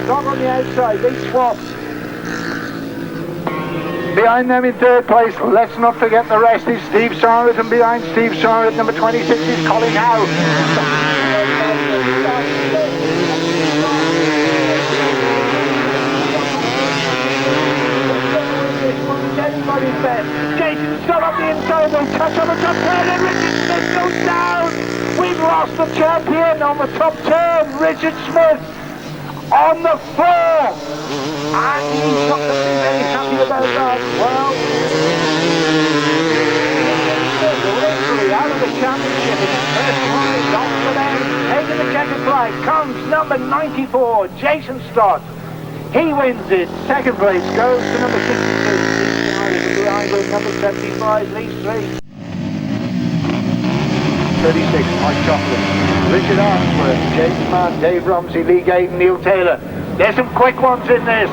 Stop on the outside, they swap. Behind them in third place, let's not forget the rest, is Steve Sarrid, and behind Steve Sarrid, number 26 is Collier now. Anybody's best. Jason Stott up the inside, they'll touch on the top turn, and Richard Smith goes down. We've lost the champion on the top turn, Richard Smith on the floor. And he's not going to be very happy about that. Well, out of the championship in his first ride, off for them, taking the checkered flag, comes number 94, Jason Stott. He wins it. Second place goes to number 62, behind with number 75, Lee Street. 36, Mike Chocolate, Richard Arnsworth, James Mann, Dave Rumsey, Lee Gaden, Neil Taylor. There's some quick ones in this.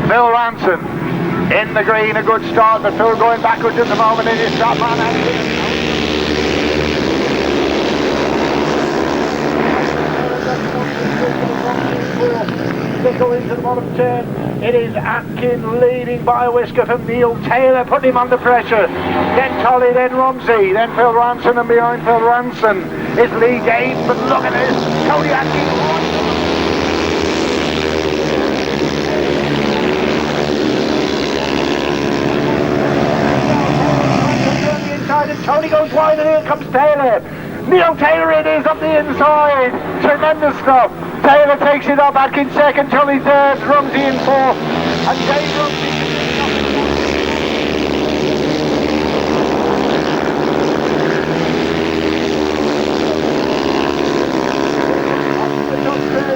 Bill Ranson, in the green, a good start, but Phil going backwards at the moment in his top man. They go into the bottom turn. It is Atkin leading by a whisker from Neil Taylor, putting him under pressure. Then Collier, then Rumsey, then Phil Ranson, and behind Phil Ranson is Lee Gaines. But look at this, Tony Atkin. And Tony goes wide, and here comes Taylor. Neil Taylor it is up the inside. Tremendous stuff. Taylor takes it up, Atkins second, Tully third, Rumsey in fourth, and Dave Rumsey.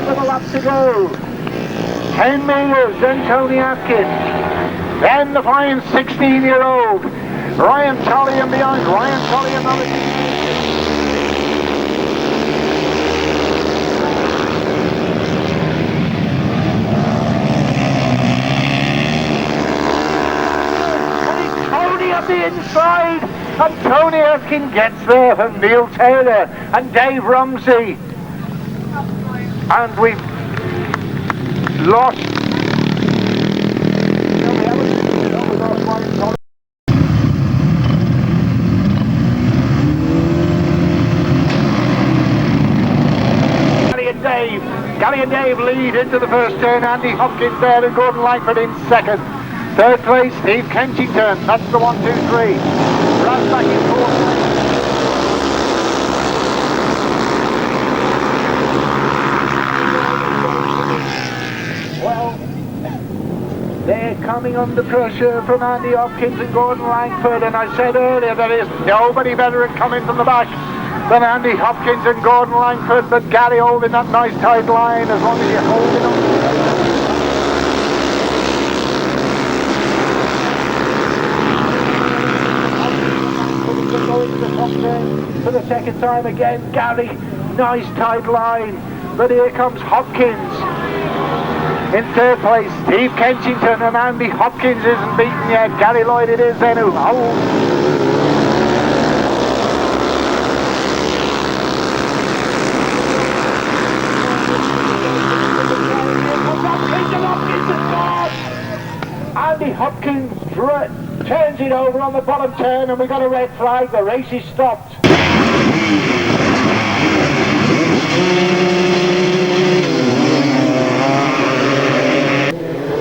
With a lap to go. 10 metres, then Tony Atkins. Then the flying 16-year-old. Ryan Tully and behind. Ryan Tully another. Up the inside, and Tony Atkin gets there from Neil Taylor and Dave Rumsey. And we've lost. Gally and Dave lead into the first turn. Andy Hopkins there and Gordon Langford in second. Third place, Steve Kenchington. That's the 1, 2, 3. Grasstrack in fourth. Well, they're coming under pressure from Andy Hopkins and Gordon Langford, and I said earlier there is nobody better at coming from the back than Andy Hopkins and Gordon Langford, but Gary holding that nice tight line as long as you're holding on. For the second time again, Gary, nice tight line, but here comes Hopkins. In third place, Steve Kenchington, and Andy Hopkins isn't beaten yet. Gary Lloyd it is then who holds. Andy Hopkins turns it over on the bottom turn, and we got a red flag. The race is stopped.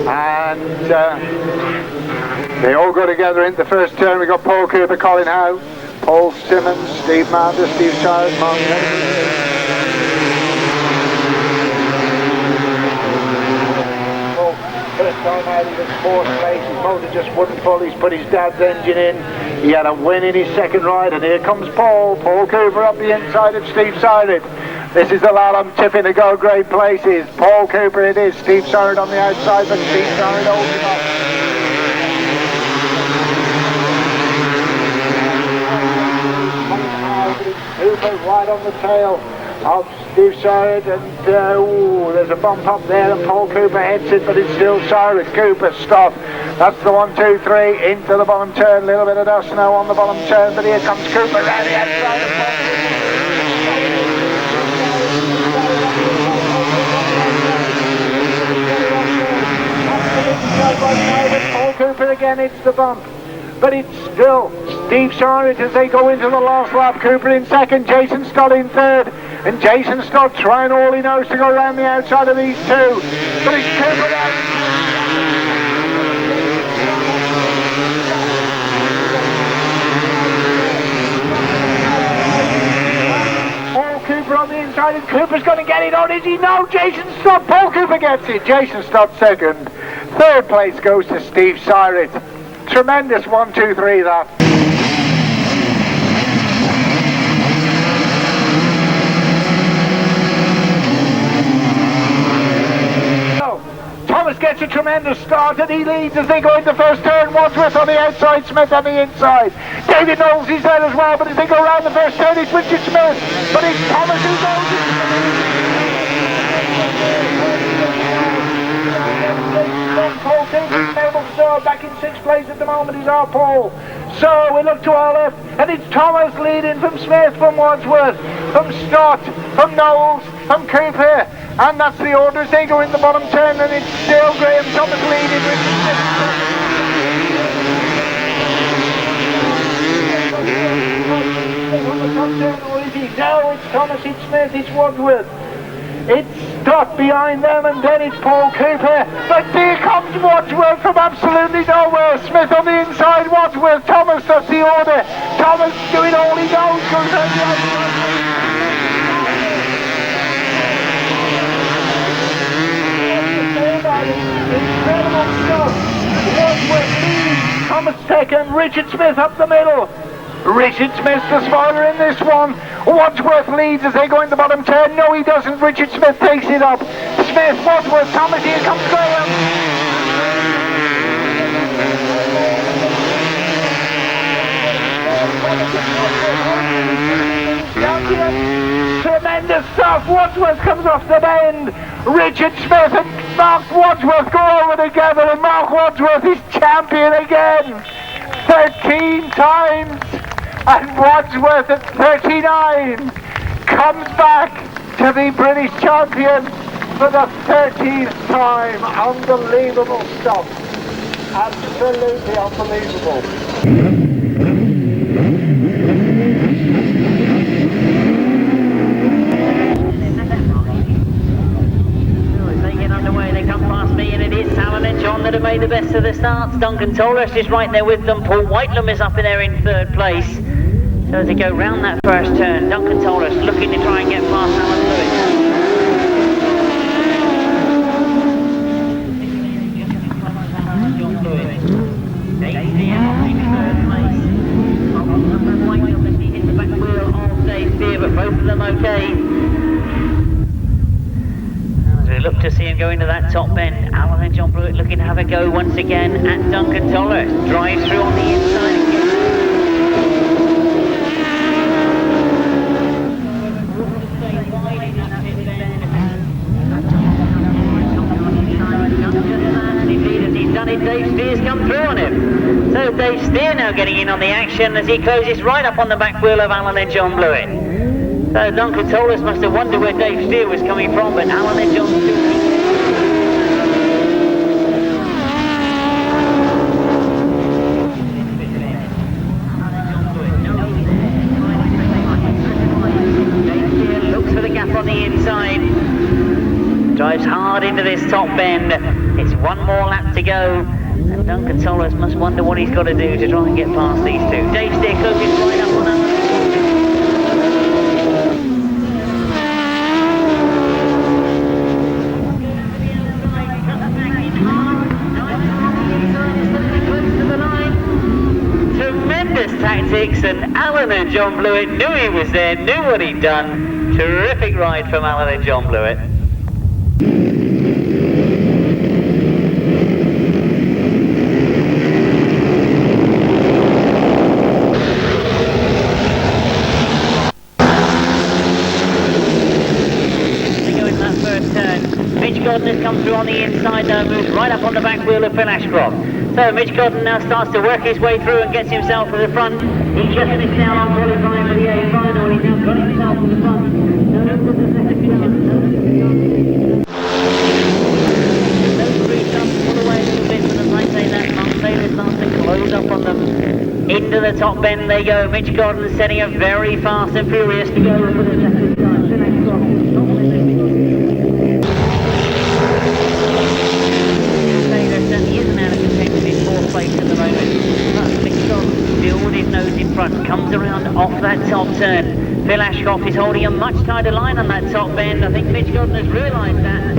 And they all go together in the first turn. We got Paul Cooper, Colin Howe, Paul Simmons, Steve Mander, Steve Shires, Mark First time out, he was fourth place. His motor just wouldn't pull. He's put his dad's engine in. He had a win in his second ride, and here comes Paul Cooper up the inside of Steve Siret. This is the Lallam tipping to go great places. Paul Cooper it is. Steve Siret on the outside, but Steve Siret holds him up. Cooper right on the tail of Steve Siret, and there's a bump up there, and Paul Cooper heads it, but it's still Siret. Cooper stop. That's the 1, 2, 3 into the bottom turn. A little bit of dust now on the bottom turn, but here comes Cooper round the outside of Paul Cooper again hits the bump, but it's still Steve Siret as they go into the last lap. Cooper in second, Jason Stott in third, and Jason Stott trying all he knows to go around the outside of these two, but it's Cooper out. Paul Cooper on the inside, and Cooper's going to get it on, is he? No, Jason Stott. Paul Cooper gets it. Jason Stott second. Third place goes to Steve Siret. Tremendous 1, 2, 3 that. Thomas gets a tremendous start, and he leads as they go into first turn. Wadsworth on the outside, Smith on the inside. David Knowles is there as well, but as they go around the first turn, it's Richard Smith, but it's Thomas who goes in. Paul Cooper's stable sub, back in 6th place at the moment is our Paul. So we look to our left, and it's Thomas leading from Smith, from Wadsworth, from Stott, from Knowles, from Cooper, and that's the order as they go in the bottom turn, and it's still Graham Thomas leading with No, it's Thomas, it's Smith, it's Wadsworth. It's Stott behind them, and then it's Paul Cooper. But here comes Wadsworth from absolutely nowhere. Smith on the inside, Wadsworth, Thomas, that's the order. Thomas doing all he knows, goes on the outside. Incredible stuff. Wadsworth leads, Thomas second, Richard Smith up the middle. Richard Smith's the spoiler in this one. Wadsworth leads as they go in the bottom turn. No, he doesn't. Richard Smith takes it up. Smith, Wadsworth, Thomas, here comes Graham. Tremendous stuff. Wadsworth comes off the bend. Richard Smith and Mark Wadsworth go over together, and Mark Wadsworth is champion again. 13 times. And Wadsworth at 39 comes back to be British champion for the 13th time. Unbelievable stuff. Absolutely unbelievable. They get underway, they come past me, and it is Alan and John that have made the best of the starts. Duncan Tolhurst is right there with them. Paul Whitelam is up in there in 3rd place. So as they go round that first turn, Duncan Tolhurst looking to try and get past Alan Lewis. Hit the back wheel of Dave Steer, but both of them okay. As we look to see him go into that top bend, Alan and John Blewett looking to have a go once again at Duncan Tolhurst. Drives through on the inside again. Dave Steer's come through on him. So Dave Steer now getting in on the action as he closes right up on the back wheel of Alan and John Blewett. So Duncan Tolhurst must have wondered where Dave Steer was coming from, but Alan and John still... on the inside, drives hard into this top bend. It's one more lap to go, and Duncan Tolhurst must wonder what he's got to do to try and get past these two. Dave Steer closes right up on Alan. Tremendous tactics, and Alan and John Blewett knew he was there, knew what he'd done. Terrific ride from Alan and John Blewett. They go into that first turn. Mitch Godden has come through on the inside now, moves right up on the back wheel of Phil Ashcroft. So Mitch Godden now starts to work his way through and gets himself to the front. He's just finished down on qualifying for the A final. He's now got himself to the front. Close up on them. Into the top bend they go. Mitch Gordon setting up very fast and furious to go for the second time. Taylor certainly isn't out of contention in 4th place at the moment. But Mitch Gordon still with his nose in front. Comes around off that top turn. Phil Ashcroft is holding a much tighter line on that top bend. I think Mitch Gordon has realised that.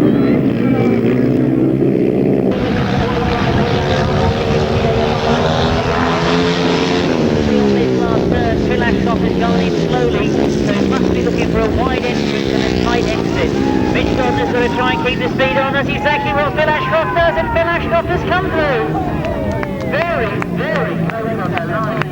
Phil Ashcroft is going in slowly, so he must be looking for a wide entrance and a tight exit. Mitch Gordon is going to try and keep the speed on. That's exactly what Phil Ashcroft does, and Phil Ashcroft has come through. Very, very close on that line.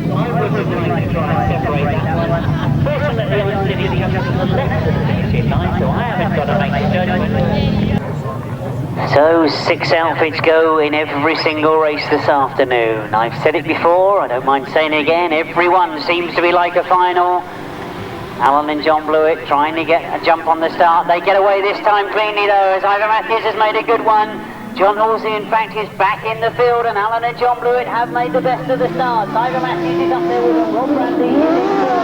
I would have liked to try and separate that one. Fortunately, I'm sitting just on the left of the exit line, so I haven't got to make a judgment. So So 6 outfits go in every single race this afternoon. I've said it before, I don't mind saying it again, everyone seems to be like a final. Alan and John Blewett trying to get a jump on the start. They get away this time cleanly though, as Ivor Matthews has made a good one. John Halsey in fact is back in the field, and Alan and John Blewett have made the best of the starts. Ivor Matthews is up there with them. Rob Bradley is in third.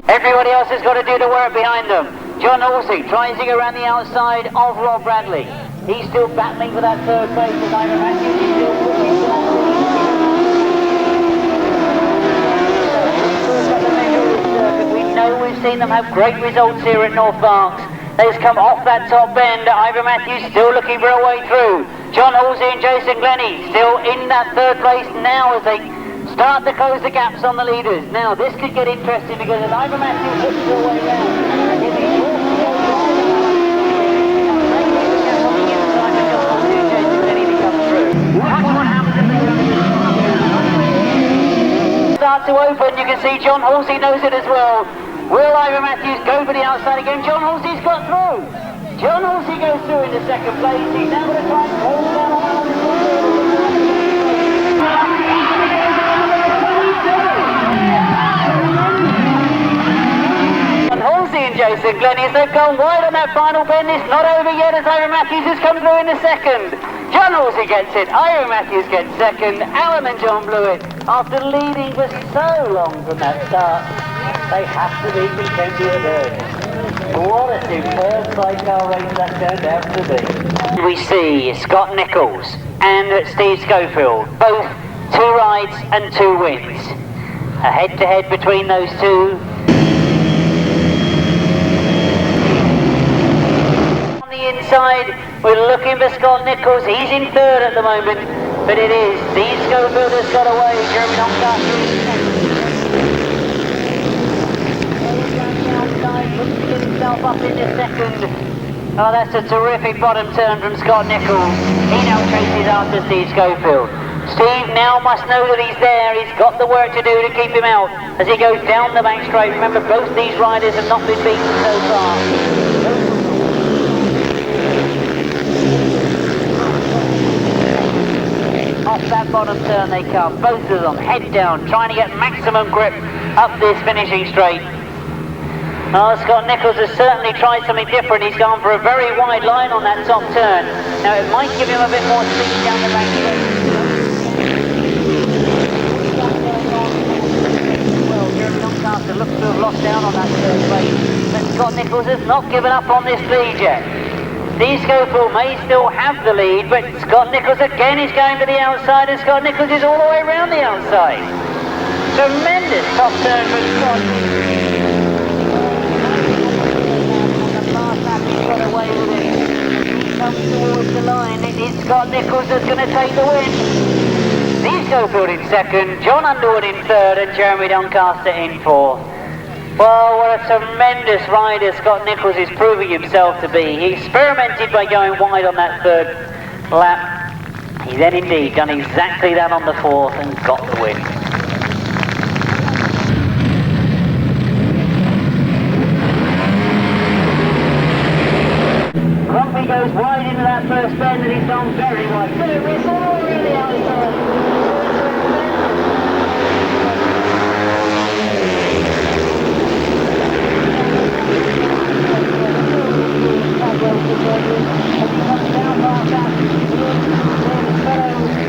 Everybody else has got to do the work behind them. John Halsey tries to go around the outside of Rob Bradley. He's still battling for that third place as Ivor Matthews is still pushing for that lead. We know we've seen them have great results here at North Berks. They've come off that top bend. Ivor Matthews still looking for a way through. John Halsey and Jason Glennie still in that third place now as they start to close the gaps on the leaders. Now this could get interesting because as Ivor Matthews looks for a way round, he'll be forced to go on the inside for John Halsey and Jason Glennie to come through. Watch what happens if they start to open. You can see John Halsey knows it as well. Will Ivor Matthews go for the outside again? John Halsey's got through. John Halsey goes through into second place. He's now going to try and hold down on Alan. John Halsey and Jason Glennie, as they've gone wide on that final bend. It's not over yet as Ivor Matthews has come through in the second. John Halsey gets it. Ivor Matthews gets second. Alan and John Blewett, after leading for so long from that start, they have to be content with it. What a superb sidecar race that turned out to be. We see Scott Nichols and Steve Schofield, both 2 rides and 2 wins. A head-to-head between those two. On the inside, we're looking for Scott Nichols. He's in third at the moment, but it is Steve Schofield has got away. Jeremy Doncaster puts himself up in the second. Oh, that's a terrific bottom turn from Scott Nichols. He now chases after Steve Schofield. Steve now must know that he's there. He's got the work to do to keep him out as he goes down the bank straight. Remember, both these riders have not been beaten so far. Off that bottom turn they come, both of them head down, trying to get maximum grip up this finishing straight. Oh, Scott Nichols has certainly tried something different. He's gone for a very wide line on that top turn. Now it might give him a bit more speed down the bank straight. Well, Jeremy Doncaster looks to have lost down on that third place, but Scott Nichols has not given up on this lead yet. Steve Schofield may still have the lead, but Scott Nichols again is going to the outside, and Scott Nichols is all the way around the outside. Tremendous top turn from Scott. Got away with it. He comes towards the line. It is Scott Nichols that's going to take the win. Steve Schofield in second, John Underwood in third, and Jeremy Doncaster in fourth. Well, what a tremendous rider Scott Nichols is proving himself to be. He experimented by going wide on that third lap. He then indeed done exactly that on the fourth and got the win. Crumpy goes wide into that first bend and he's gone very wide. It's all really outside.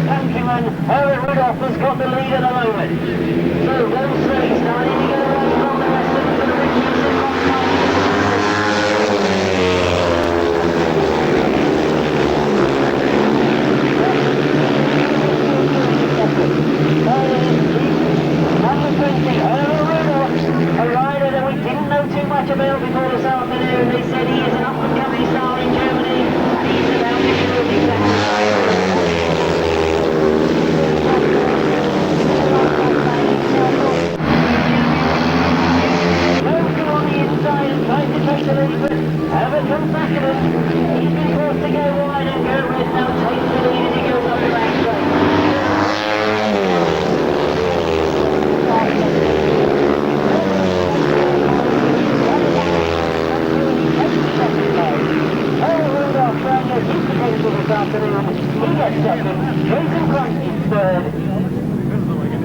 Countryman Herbert Rudolph has got the lead at the moment. So those three starting to get away from the rest of the Number 20, Herbert Rudolph, a rider that we didn't know too much about before this afternoon. They said he is an up-and-coming star in Germany, and he's about to do it exactly. On the inside and tries to take the lead, but Herbert comes back at him. He's been forced to go wide, and Herbert now takes the lead as he goes up the back straight.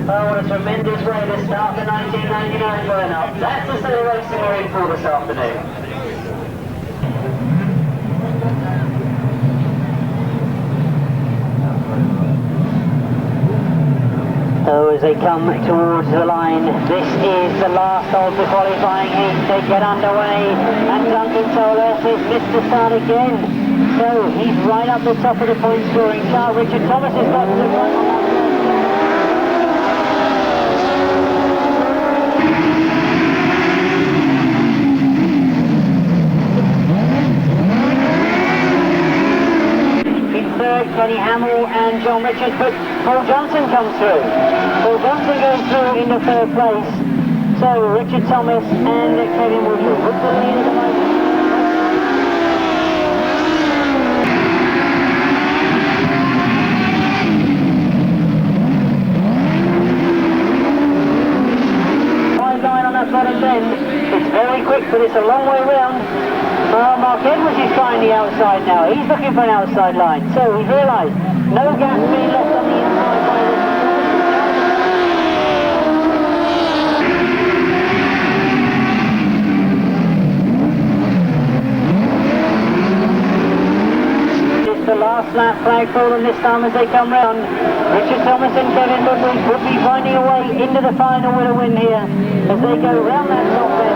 Oh, what a tremendous way to start the 1999 Burn-up. That's the sort of racing we're in for this afternoon. So as they come towards the line, this is the last of the qualifying heat. They get underway, and Duncan Toller has missed the start again. So he's right up the top of the point scoring chart. Richard Thomas has got to the front on that. Kenny Hamill and John Richards, but Paul Johnson comes through. Paul Johnson goes through into third place. So Richard Thomas and Kevin Woodley with the lead at the moment. Wide line on that bottom bend. It's very quick, but it's a long way round. Mark Edwards is trying the outside now. He's looking for an outside line. So he's realised no gas being left on the inside by the... It's the last lap flag for them this time as they come round. Richard Thomas and Kevin Woodley could be finding a way into the final with a win here as they go round that top there.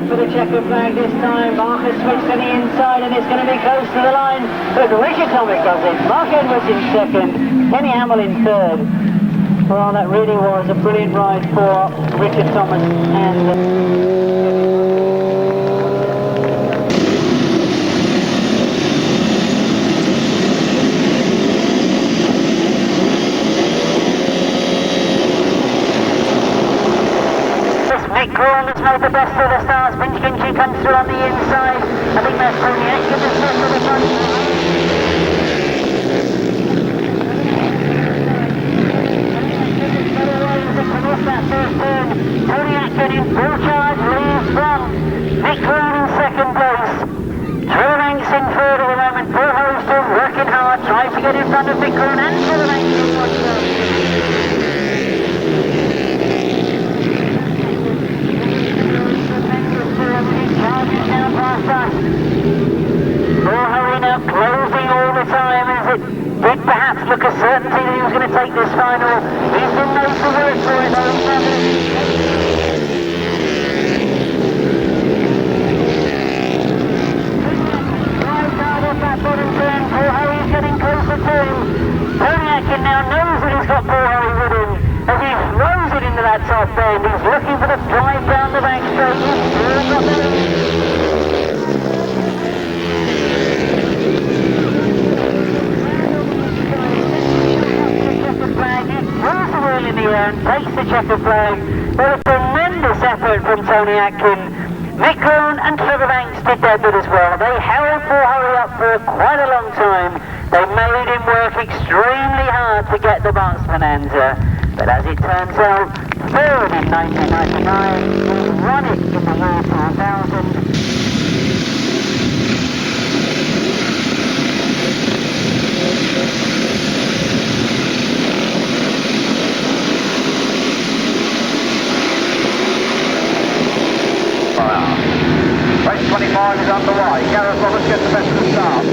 For the checker flag this time. Mark has switched to the inside and it's going to be close to the line, but Richard Thomas does it. Mark Edwards in second, Kenny Hamill in third. Well, that really was a brilliant ride for Richard Thomas and Nick Crawl has made the best of the starts. Vinci comes through on the inside. I think that's Tony Aitken that's left to the front. Off that first turn. Tony Aitken in full charge leads from Nick Crawl in second place. Drew Ranks in third at the moment. Paul Hurley still working hard, trying to get in front of Nick Crawl and Drew Ranks in one turn. Down past us. Paul Hurley now closing all the time as it did perhaps look a certainty that he was going to take this final. He's been made to work for it though. Right hard off that bottom turn. Paul Hurley's getting closer to him. Tony Aitken now knows that he's got Paul Hurley with him. As he throws it into that top bend, he's looking for the drive down the back straight. He's still got the... in the air and takes the checker flag. Well, a tremendous effort from Tony Aitken. Mick Clown and Trevor Banks did their bit as well. They held Paul Hurley up for quite a long time. They made him work extremely hard to get the Berks Bonanza. But as it turns out, third in 1999, he's won it in the year 2000. Race 25 is underway. Gareth Roberts gets the best of the start.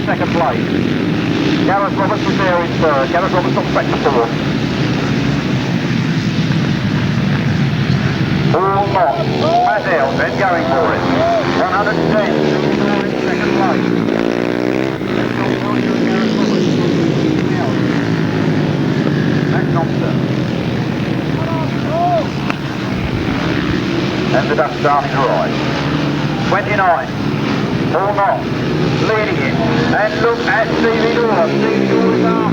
Second place. Gareth Roberts was there in third. Gareth Roberts got back to fourth. All not. Matt Ells then going for it. 110. Second place. And the dust starting to rise. 29. All not. Leading it. And look at Stevie Dorr. Stevie Dorr is up.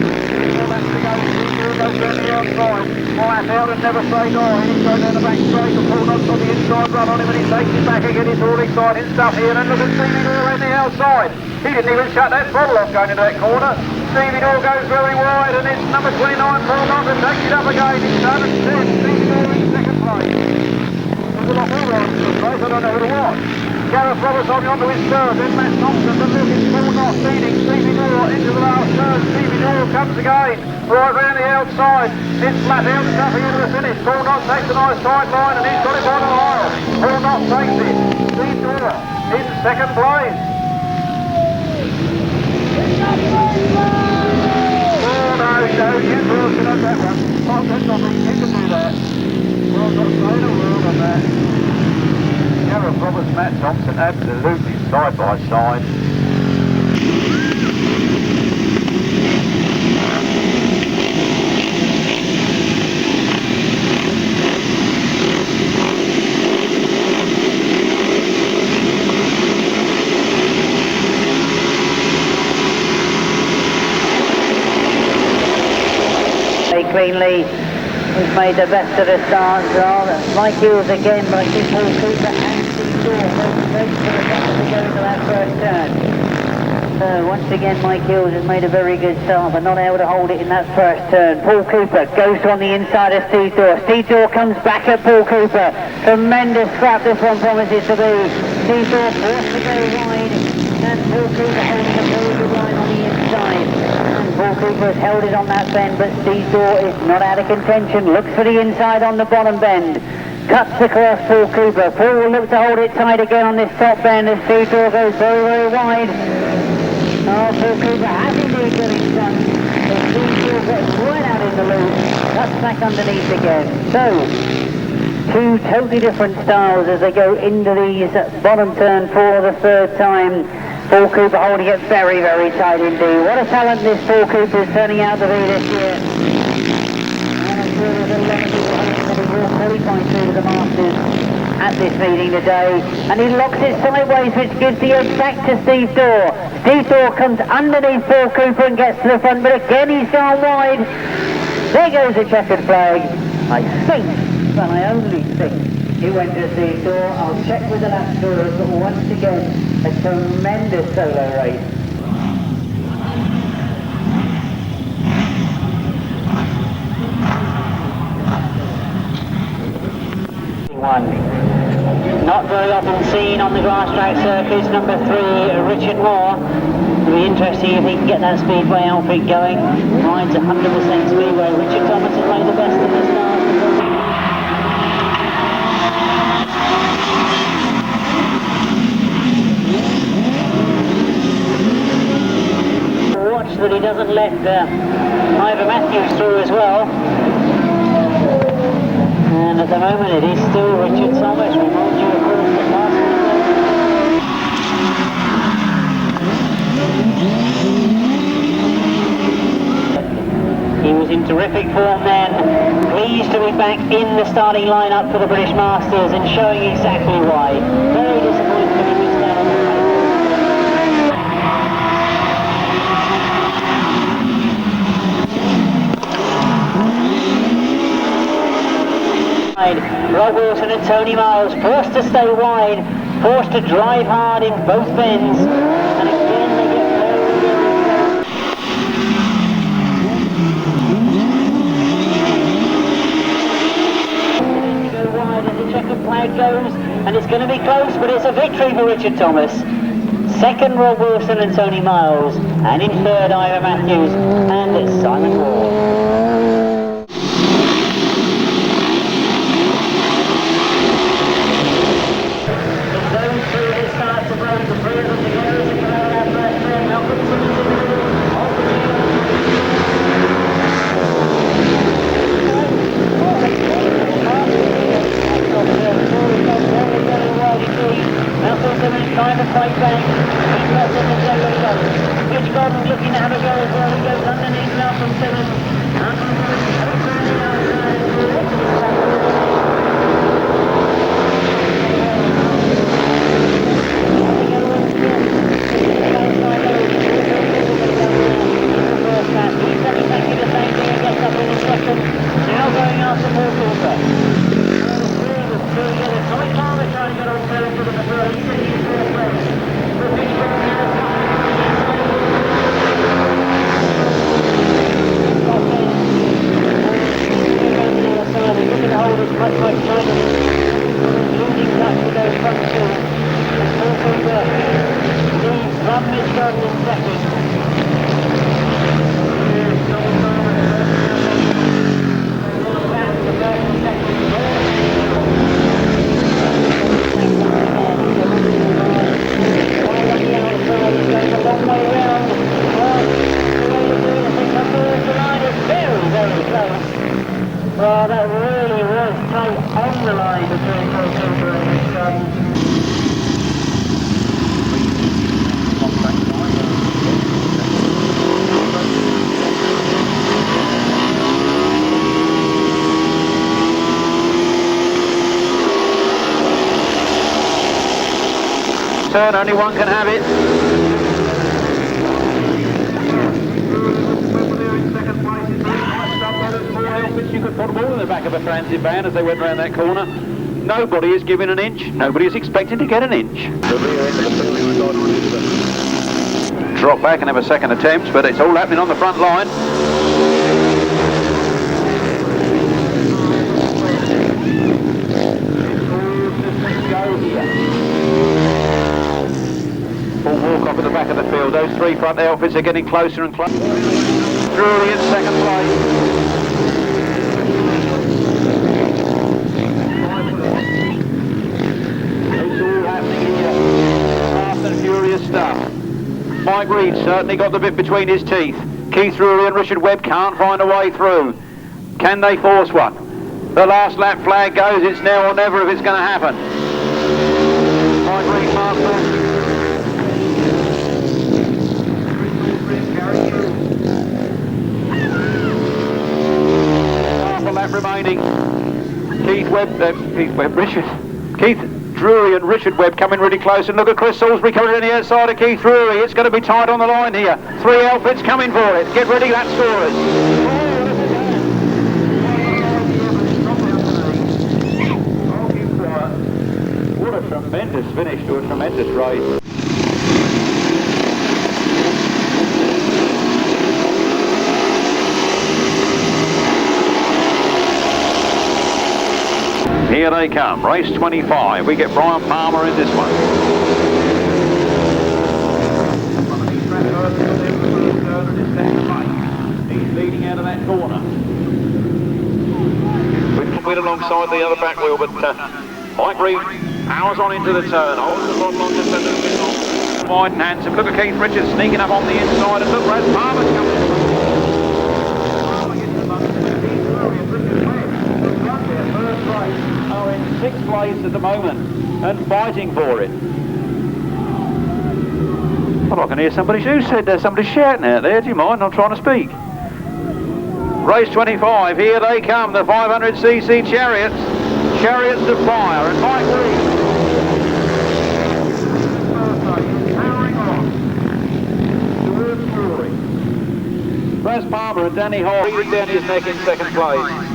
Matt Eldon never say no. He's going down the back straight. The Paul Knox on the inside run on him and he takes it back again. It's all exciting stuff here. And look at Stevie Dorr on the outside. He didn't even shut that throttle off going into that corner. Stevie Door goes very wide, and it's number 29 pulled off and takes it up again. It's started 10. Stevie Door in second place. There's a lot more on this place, I don't know who it was. Gareth Roberts on onto his third, then Matt Thompson, the look is full not leading Stevie Door into the last turn. Stevie Door comes again, right round the outside. It's flat out and stuffing into the finish. Paul Knott takes a nice tight line and he's got it by the mile. Paul Knott takes it. Steve Door in second place. Oh no, you Wilson on that one. Oh, that's nothing, you can do that. Well, not saying a word on that. Gareth Roberts, Matt Thompson, absolutely side by side. Very cleanly, he's made the best of the start. Mike Hughes again, but I think Paul Cooper and Steve Door both for the best to go into that first turn. So once again, Mike Hughes has made a very good start, but not able to hold it in that first turn. Paul Cooper goes on the inside of Steve Door. Steve Door comes back at Paul Cooper. Tremendous scrap this one promises to be. Steve Door forced to go wide, and Paul Cooper holding a very good line on the inside. Paul Cooper has held it on that bend, but Steve Door is not out of contention. Looks for the inside on the bottom bend. Cuts across Paul Cooper. Paul will look to hold it tight again on this top bend as Steve Door goes very, very wide. Oh, Paul Cooper has indeed got it done. But Steve Door gets right out in the loop. Cuts back underneath again. So, two totally different styles as they go into these bottom turn for the third time. Paul Cooper holding it very, very tight indeed. What a talent this Paul Cooper is turning out to be this year. And I'm sure there's a lot of people hoping that he will qualify through to the Masters at this meeting today. And he locks it sideways, which gives the edge back to Steve Door. Steve Door comes underneath Paul Cooper and gets to the front, but again he's gone wide. There goes the checkered flag. I think, but I only think, he went to Steve Door. I'll check with the lap stewards, but once again, a tremendous solo race. Not very often seen on the Grasstrack circuits, number 3, Richard Moore. It'll be interesting if he can get that Speedway outfit going. Rides 100% Speedway. Richard Thomas has made the best of the start. Watch that he doesn't let Ivor Matthews through as well. And at the moment it is still Richard Thomas. Remind you, of course, that last he was in terrific form then. Pleased to be back in the starting lineup for the British Masters and showing exactly why. Very disappointed to be missed out on the race. Rob Wilson and Tony Miles forced to stay wide, forced to drive hard in both bends, and again they get very, very close. To go wide as the checkered flag goes, and it's going to be close, but it's a victory for Richard Thomas. Second, Rob Wilson and Tony Miles, and in third, Ivor Matthews and Simon Ward. Looking to have a go as well. He goes underneath now from 7. was quite tight. Losing touch with those front two. And also Berk leaves Maidstone in second. Well, that really was tight on the line between Collier and Maidstone. Turn, only one can have it. You could put them all in the back of a transit van as they went round that corner. Nobody is giving an inch. Nobody is expecting to get an inch. Drop back and have a second attempt, but it's all happening on the front line. Full walk off at the back of the field. Those three front outfits are getting closer and closer. Drury in second place. Stuff. Mike Reed certainly got the bit between his teeth. Keith Drury and Richard Webb can't find a way through. Can they force one? The last lap flag goes. It's now or never if it's going to happen. Mike Reed masters. Half a lap remaining. Keith Drury and Richard Webb coming really close, and look at Chris Salisbury coming on the outside of Keith Drury. It's going to be tight on the line here. Three outfits coming for it. Get ready, that's Saurus. What a tremendous finish to a tremendous race. Here they come, race 25. We get Brian Palmer in this one. He's leading out of that corner. We've been alongside the other back wheel, but Mike Reed powers on into the turn. Holds the bottom on just a little bit long. Wide and handsome. Look at Keith Richards sneaking up on the inside, and look, Brad Palmer's coming. In sixth place at the moment and fighting for it. Well, I can hear somebody who said there's somebody shouting out there. Do you mind? I'm trying to speak. Race 25, here they come, the 500cc chariots. Chariots of Fire and Mike Reed. Brad Palmer and Danny Hall breathing down his neck in second place.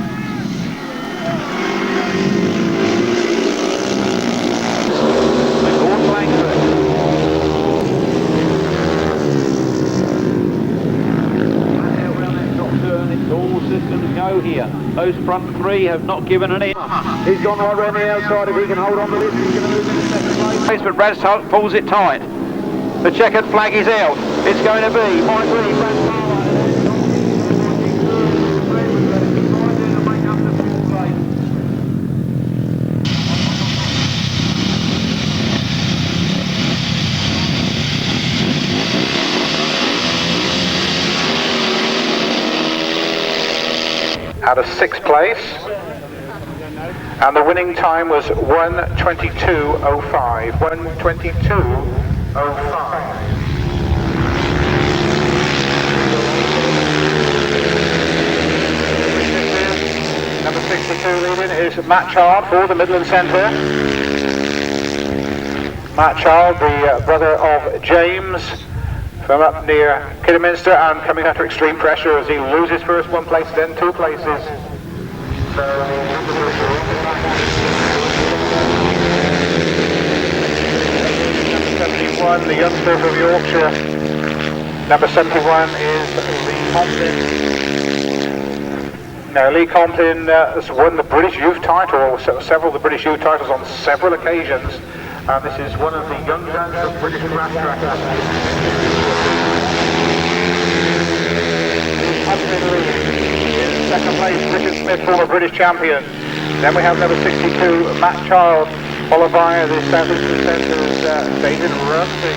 All systems go here. Those front three have not given an inch. He's gone right round the outside. If he can hold on to this, he's going to move into second place. But Brad pulls it tight. The checkered flag is out. It's going to be Mike Reed, Brad Palmer. Out of sixth place, and the winning time was 1:22.05. 1:22.05. Number 62 leading is Matt Child for the Midland Centre. Matt Child, the brother of James, from up near Kidderminster, and coming under extreme pressure as he loses first one place, then two places. Number 71, the youngster from Yorkshire. Number 71 is Lee Thompson. Now, Lee Compton has won the British Youth title, or several of the British Youth titles on several occasions. And this is one of the young guns of British Grasstrack. In second place, Richard Smith, former British champion. Then we have number 62, Matt Child, followed by the South Eastern Centre's David Rumsey.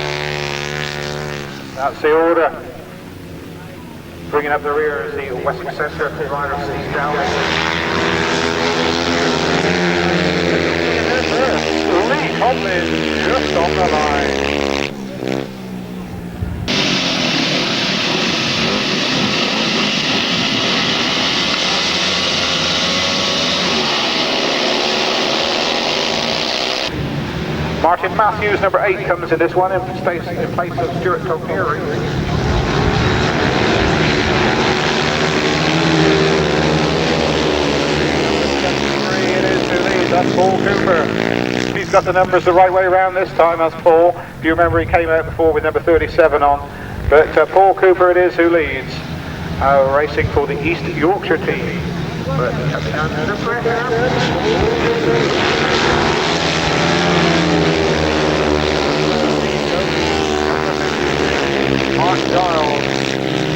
That's the order. Bringing up the rear is the Western Centre rider, Steve Dowling. Lee Conlon just on the line. Martin Matthews, number 8, comes in this one in place of Stuart Collier. That's Paul Cooper. He's got the numbers the right way around this time, that's Paul. If you remember, he came out before with number 37 on. But Paul Cooper it is who leads, racing for the East Yorkshire team. But Mark Giles.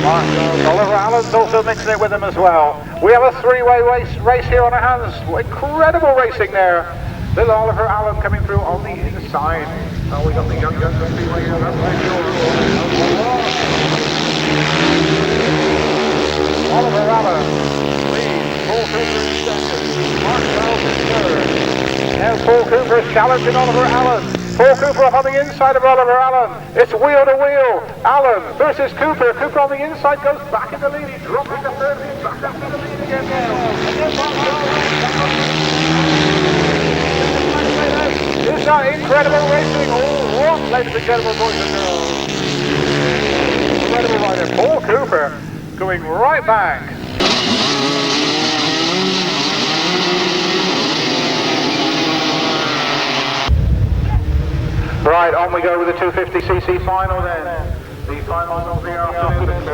Oliver Allen's also mixing it with them as well. We have a three-way race here on our hands. Incredible racing there. Little Oliver Allen coming through on the inside. Oh, we got the young guns of three-way here. Oliver Allen leads. Paul Cooper in second. Mark Giles in third. Now Paul Cooper is challenging Oliver Allen. Paul Cooper up on the inside of Oliver Allen. It's wheel to wheel. Allen versus Cooper. Cooper on the inside goes back in the lead. He's dropping the third. He's back up in the lead again now. Is that incredible racing? Oh, what, ladies and gentlemen, boys and girls. Incredible rider. Paul Cooper going right back. Right, on we go with the 250cc final then. The final of the afternoon.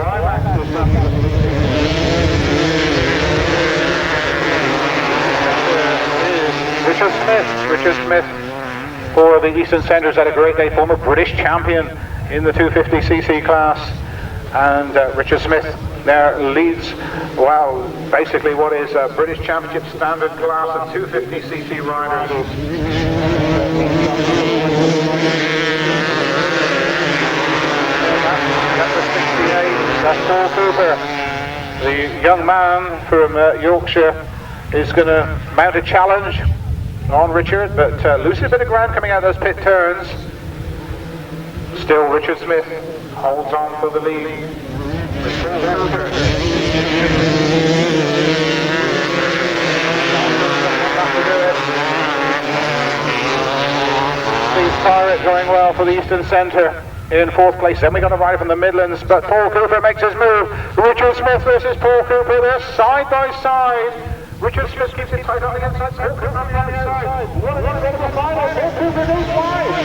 Richard Smith for the Eastern Centres had a great day, former British champion in the 250cc class. And Richard Smith there leads, well, basically what is a British Championship standard class of 250cc riders. That's Paul Cooper. The young man from Yorkshire is going to mount a challenge on Richard, but loses a bit of ground coming out of those pit turns. Still Richard Smith holds on for the lead. Steve Pirate going well for the Eastern Centre in fourth place. Then we got a rider from the Midlands, but Paul Cooper makes his move. Richard Smith versus Paul Cooper. They're side by side. Richard Smith keeps it tight on the inside. Paul Cooper on the outside. What a bit of a final. Paul Cooper goes wide.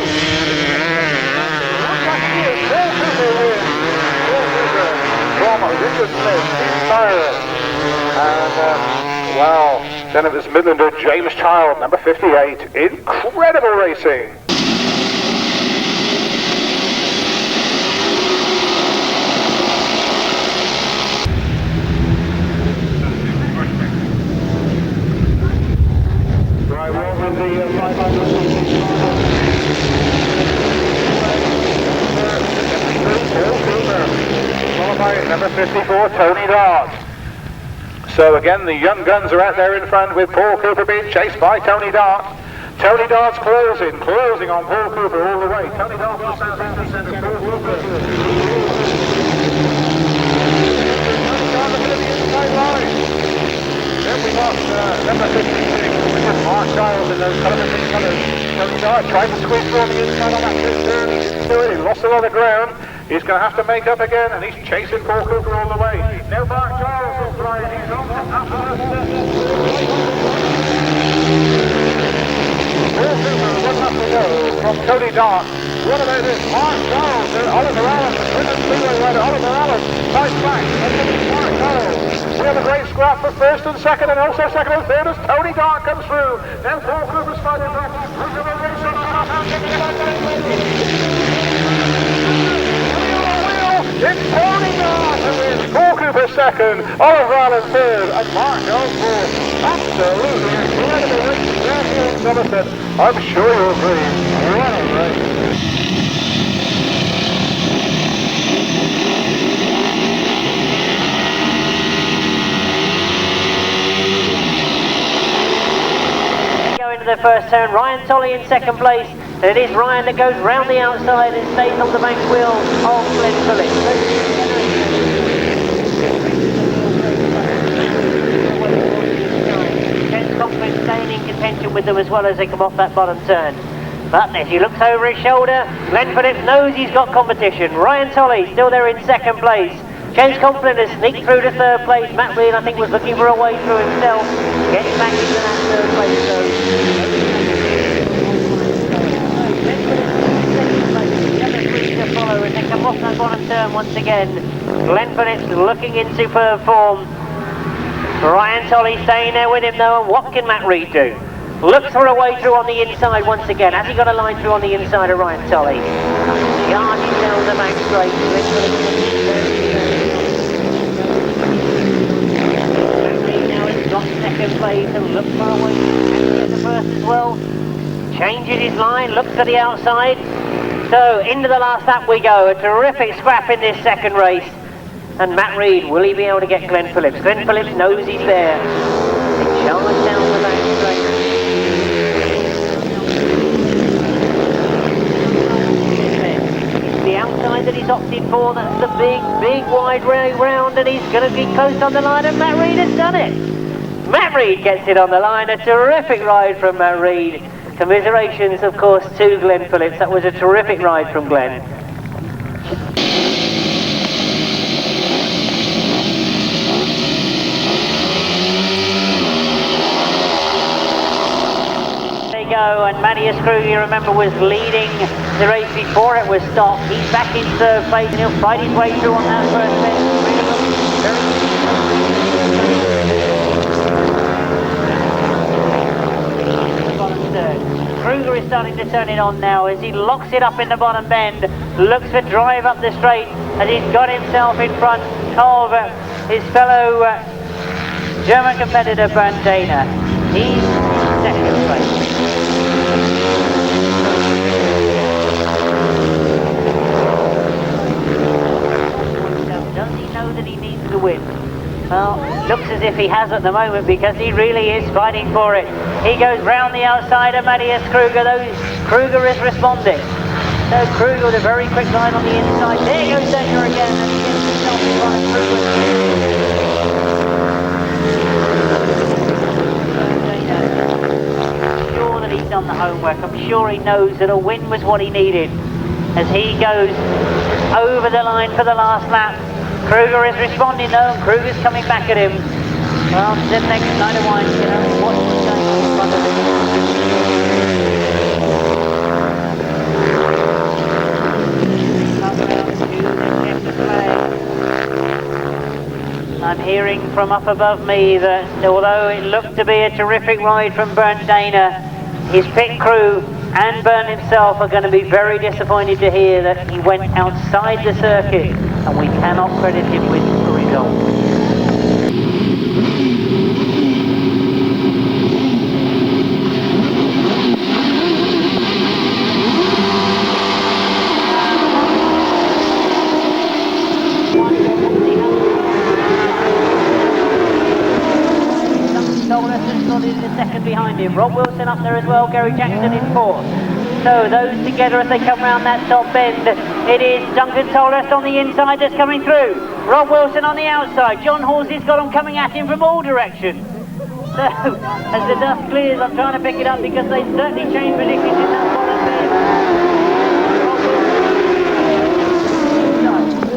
Paul Cooper wins. Paul Cooper from Richard Smith. Steve Pirate. And wow, then it was Midlander James Child, number 58. Incredible racing. Number 54, Tony Dart. So again, the young guns are out there in front with Paul Cooper being chased by Tony Dart. Tony Dart's closing on Paul Cooper all the way. Tony Dart from South Eastern Centre, Paul Cooper. Then we got number 56, which is Mark Giles in those colours. Tony Dart tried to squeeze through on the inside on that pit turn. He didn't do it, he lost a lot of ground. He's going to have to make up again, and he's chasing Paul Cooper all the way. Now Mark Giles is flying, he's on after the step. Paul Cooper, 1 lap to go from Tony Dart. What about this? Mark Giles, Oliver Allen, the Frittenden Flyer rider, Oliver Allen, nice back. Mark Giles. We have a great scrap for first and second, and also second and third as Tony Dark comes through. Then Paul Cooper's fighting back. It's Tony Dark who wins. Paul Cooper second, Oliver Allen third, and Mark Ells fourth. Absolutely incredible race there here in Somerset. I'm sure you'll agree. What a race. Into the first turn, Ryan Tolley in second place, and it is Ryan that goes round the outside and stays on the back wheel of Glenn Phillips. Ken's confident staying in contention with them as well as they come off that bottom turn. But as he looks over his shoulder, Glenn Phillips knows he's got competition. Ryan Tolley still there in second place. James Complin has sneaked through to third place. Matt Reed, I think, was looking for a way through himself. Getting back into that third place, though. The other three to follow as they come off that bottom turn once again. Glenn Phillips looking in superb form. Ryan Tolley staying there with him, though, and what can Matt Reed do? Looks for a way through on the inside once again. Has he got a line through on the inside of Ryan Tolley? Charging down the back straight. Second place and looks far away at the first as well. Changes his line, looks to the outside. So into the last lap we go. A terrific scrap in this second race. And Matt Reed, will he be able to get Glenn Phillips? Glenn Phillips knows he's there. They charge down the back straight. It's the outside that he's opted for. That's the big wide round, and he's going to be close on the line, and Matt Reed has done it. Matt Reed gets it on the line. A terrific ride from Matt Reed. Commiserations, of course, to Glenn Phillips. That was a terrific ride from Glenn. There you go, and Matthias Krug, you remember, was leading the race before it was stopped. He's back in third place, and he'll fight his way through on that first bit. Kruger is starting to turn it on now as he locks it up in the bottom bend, looks for drive up the straight as he's got himself in front of his fellow German competitor Bernd Dana. He's second place. Does he know that he needs to win? Well, looks as if he has at the moment because he really is fighting for it. He goes round the outside of Matthias Kruger, though Kruger is responding. So Kruger with a very quick line on the inside. There goes Dana again, and he gets himself in front of Kruger. I'm sure that he's done the homework. I'm sure he knows that a win was what he needed. As he goes over the line for the last lap. Kruger is responding though, and Kruger's coming back at him. Well, the next night of wine, you know, what's going on in front of him. I'm hearing from up above me that although it looked to be a terrific ride from Bernd Dana, his pit crew and Bernd himself are going to be very disappointed to hear that he went outside the circuit, and we cannot credit him with the result. In second behind him, Rob Wilson up there as well, Gary Jackson in fourth. So those together as they come round that top bend, it is Duncan Tolhurst on the inside that's coming through, Rob Wilson on the outside, John Halsey's got them coming at him from all directions. So as the dust clears, I'm trying to pick it up because they certainly changed positions in that bottom bend.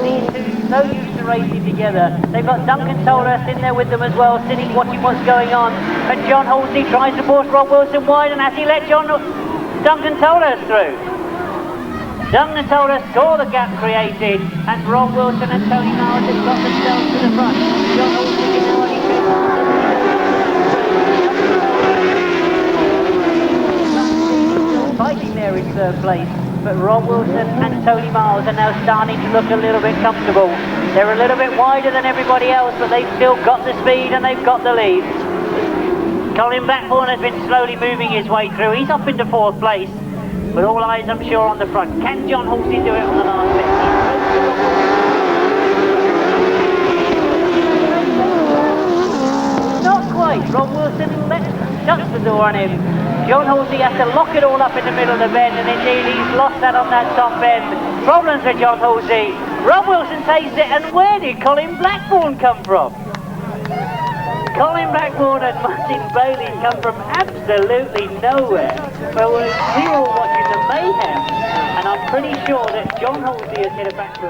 These two so used to racing together. They've got Duncan Tolhurst in there with them as well, sitting watching what's going on. And John Halsey tries to force Rob Wilson wide, and has he let Duncan Tolhurst through? Dungner told us saw the gap created, and Rob Wilson and Tony Miles have got themselves to the front. John Halsey is now fighting there in third place, but Rob Wilson and Tony Miles are now starting to look a little bit comfortable. They're a little bit wider than everybody else, but they've still got the speed and they've got the lead. Colin Blackburn has been slowly moving his way through. He's up into fourth place, with all eyes, I'm sure, on the front. Can John Halsey do it on the last bit? Not quite. Rob Wilson shuts the door on him. John Halsey has to lock it all up in the middle of the bend, and indeed he's lost that on that top bend. Problems for John Halsey. Rob Wilson takes it, and where did Colin Blackburn come from? Colin Blackburn and Martin Bailey come from absolutely nowhere. Well, we're all watching the mayhem, and I'm pretty sure that John Halsey has hit a backfield.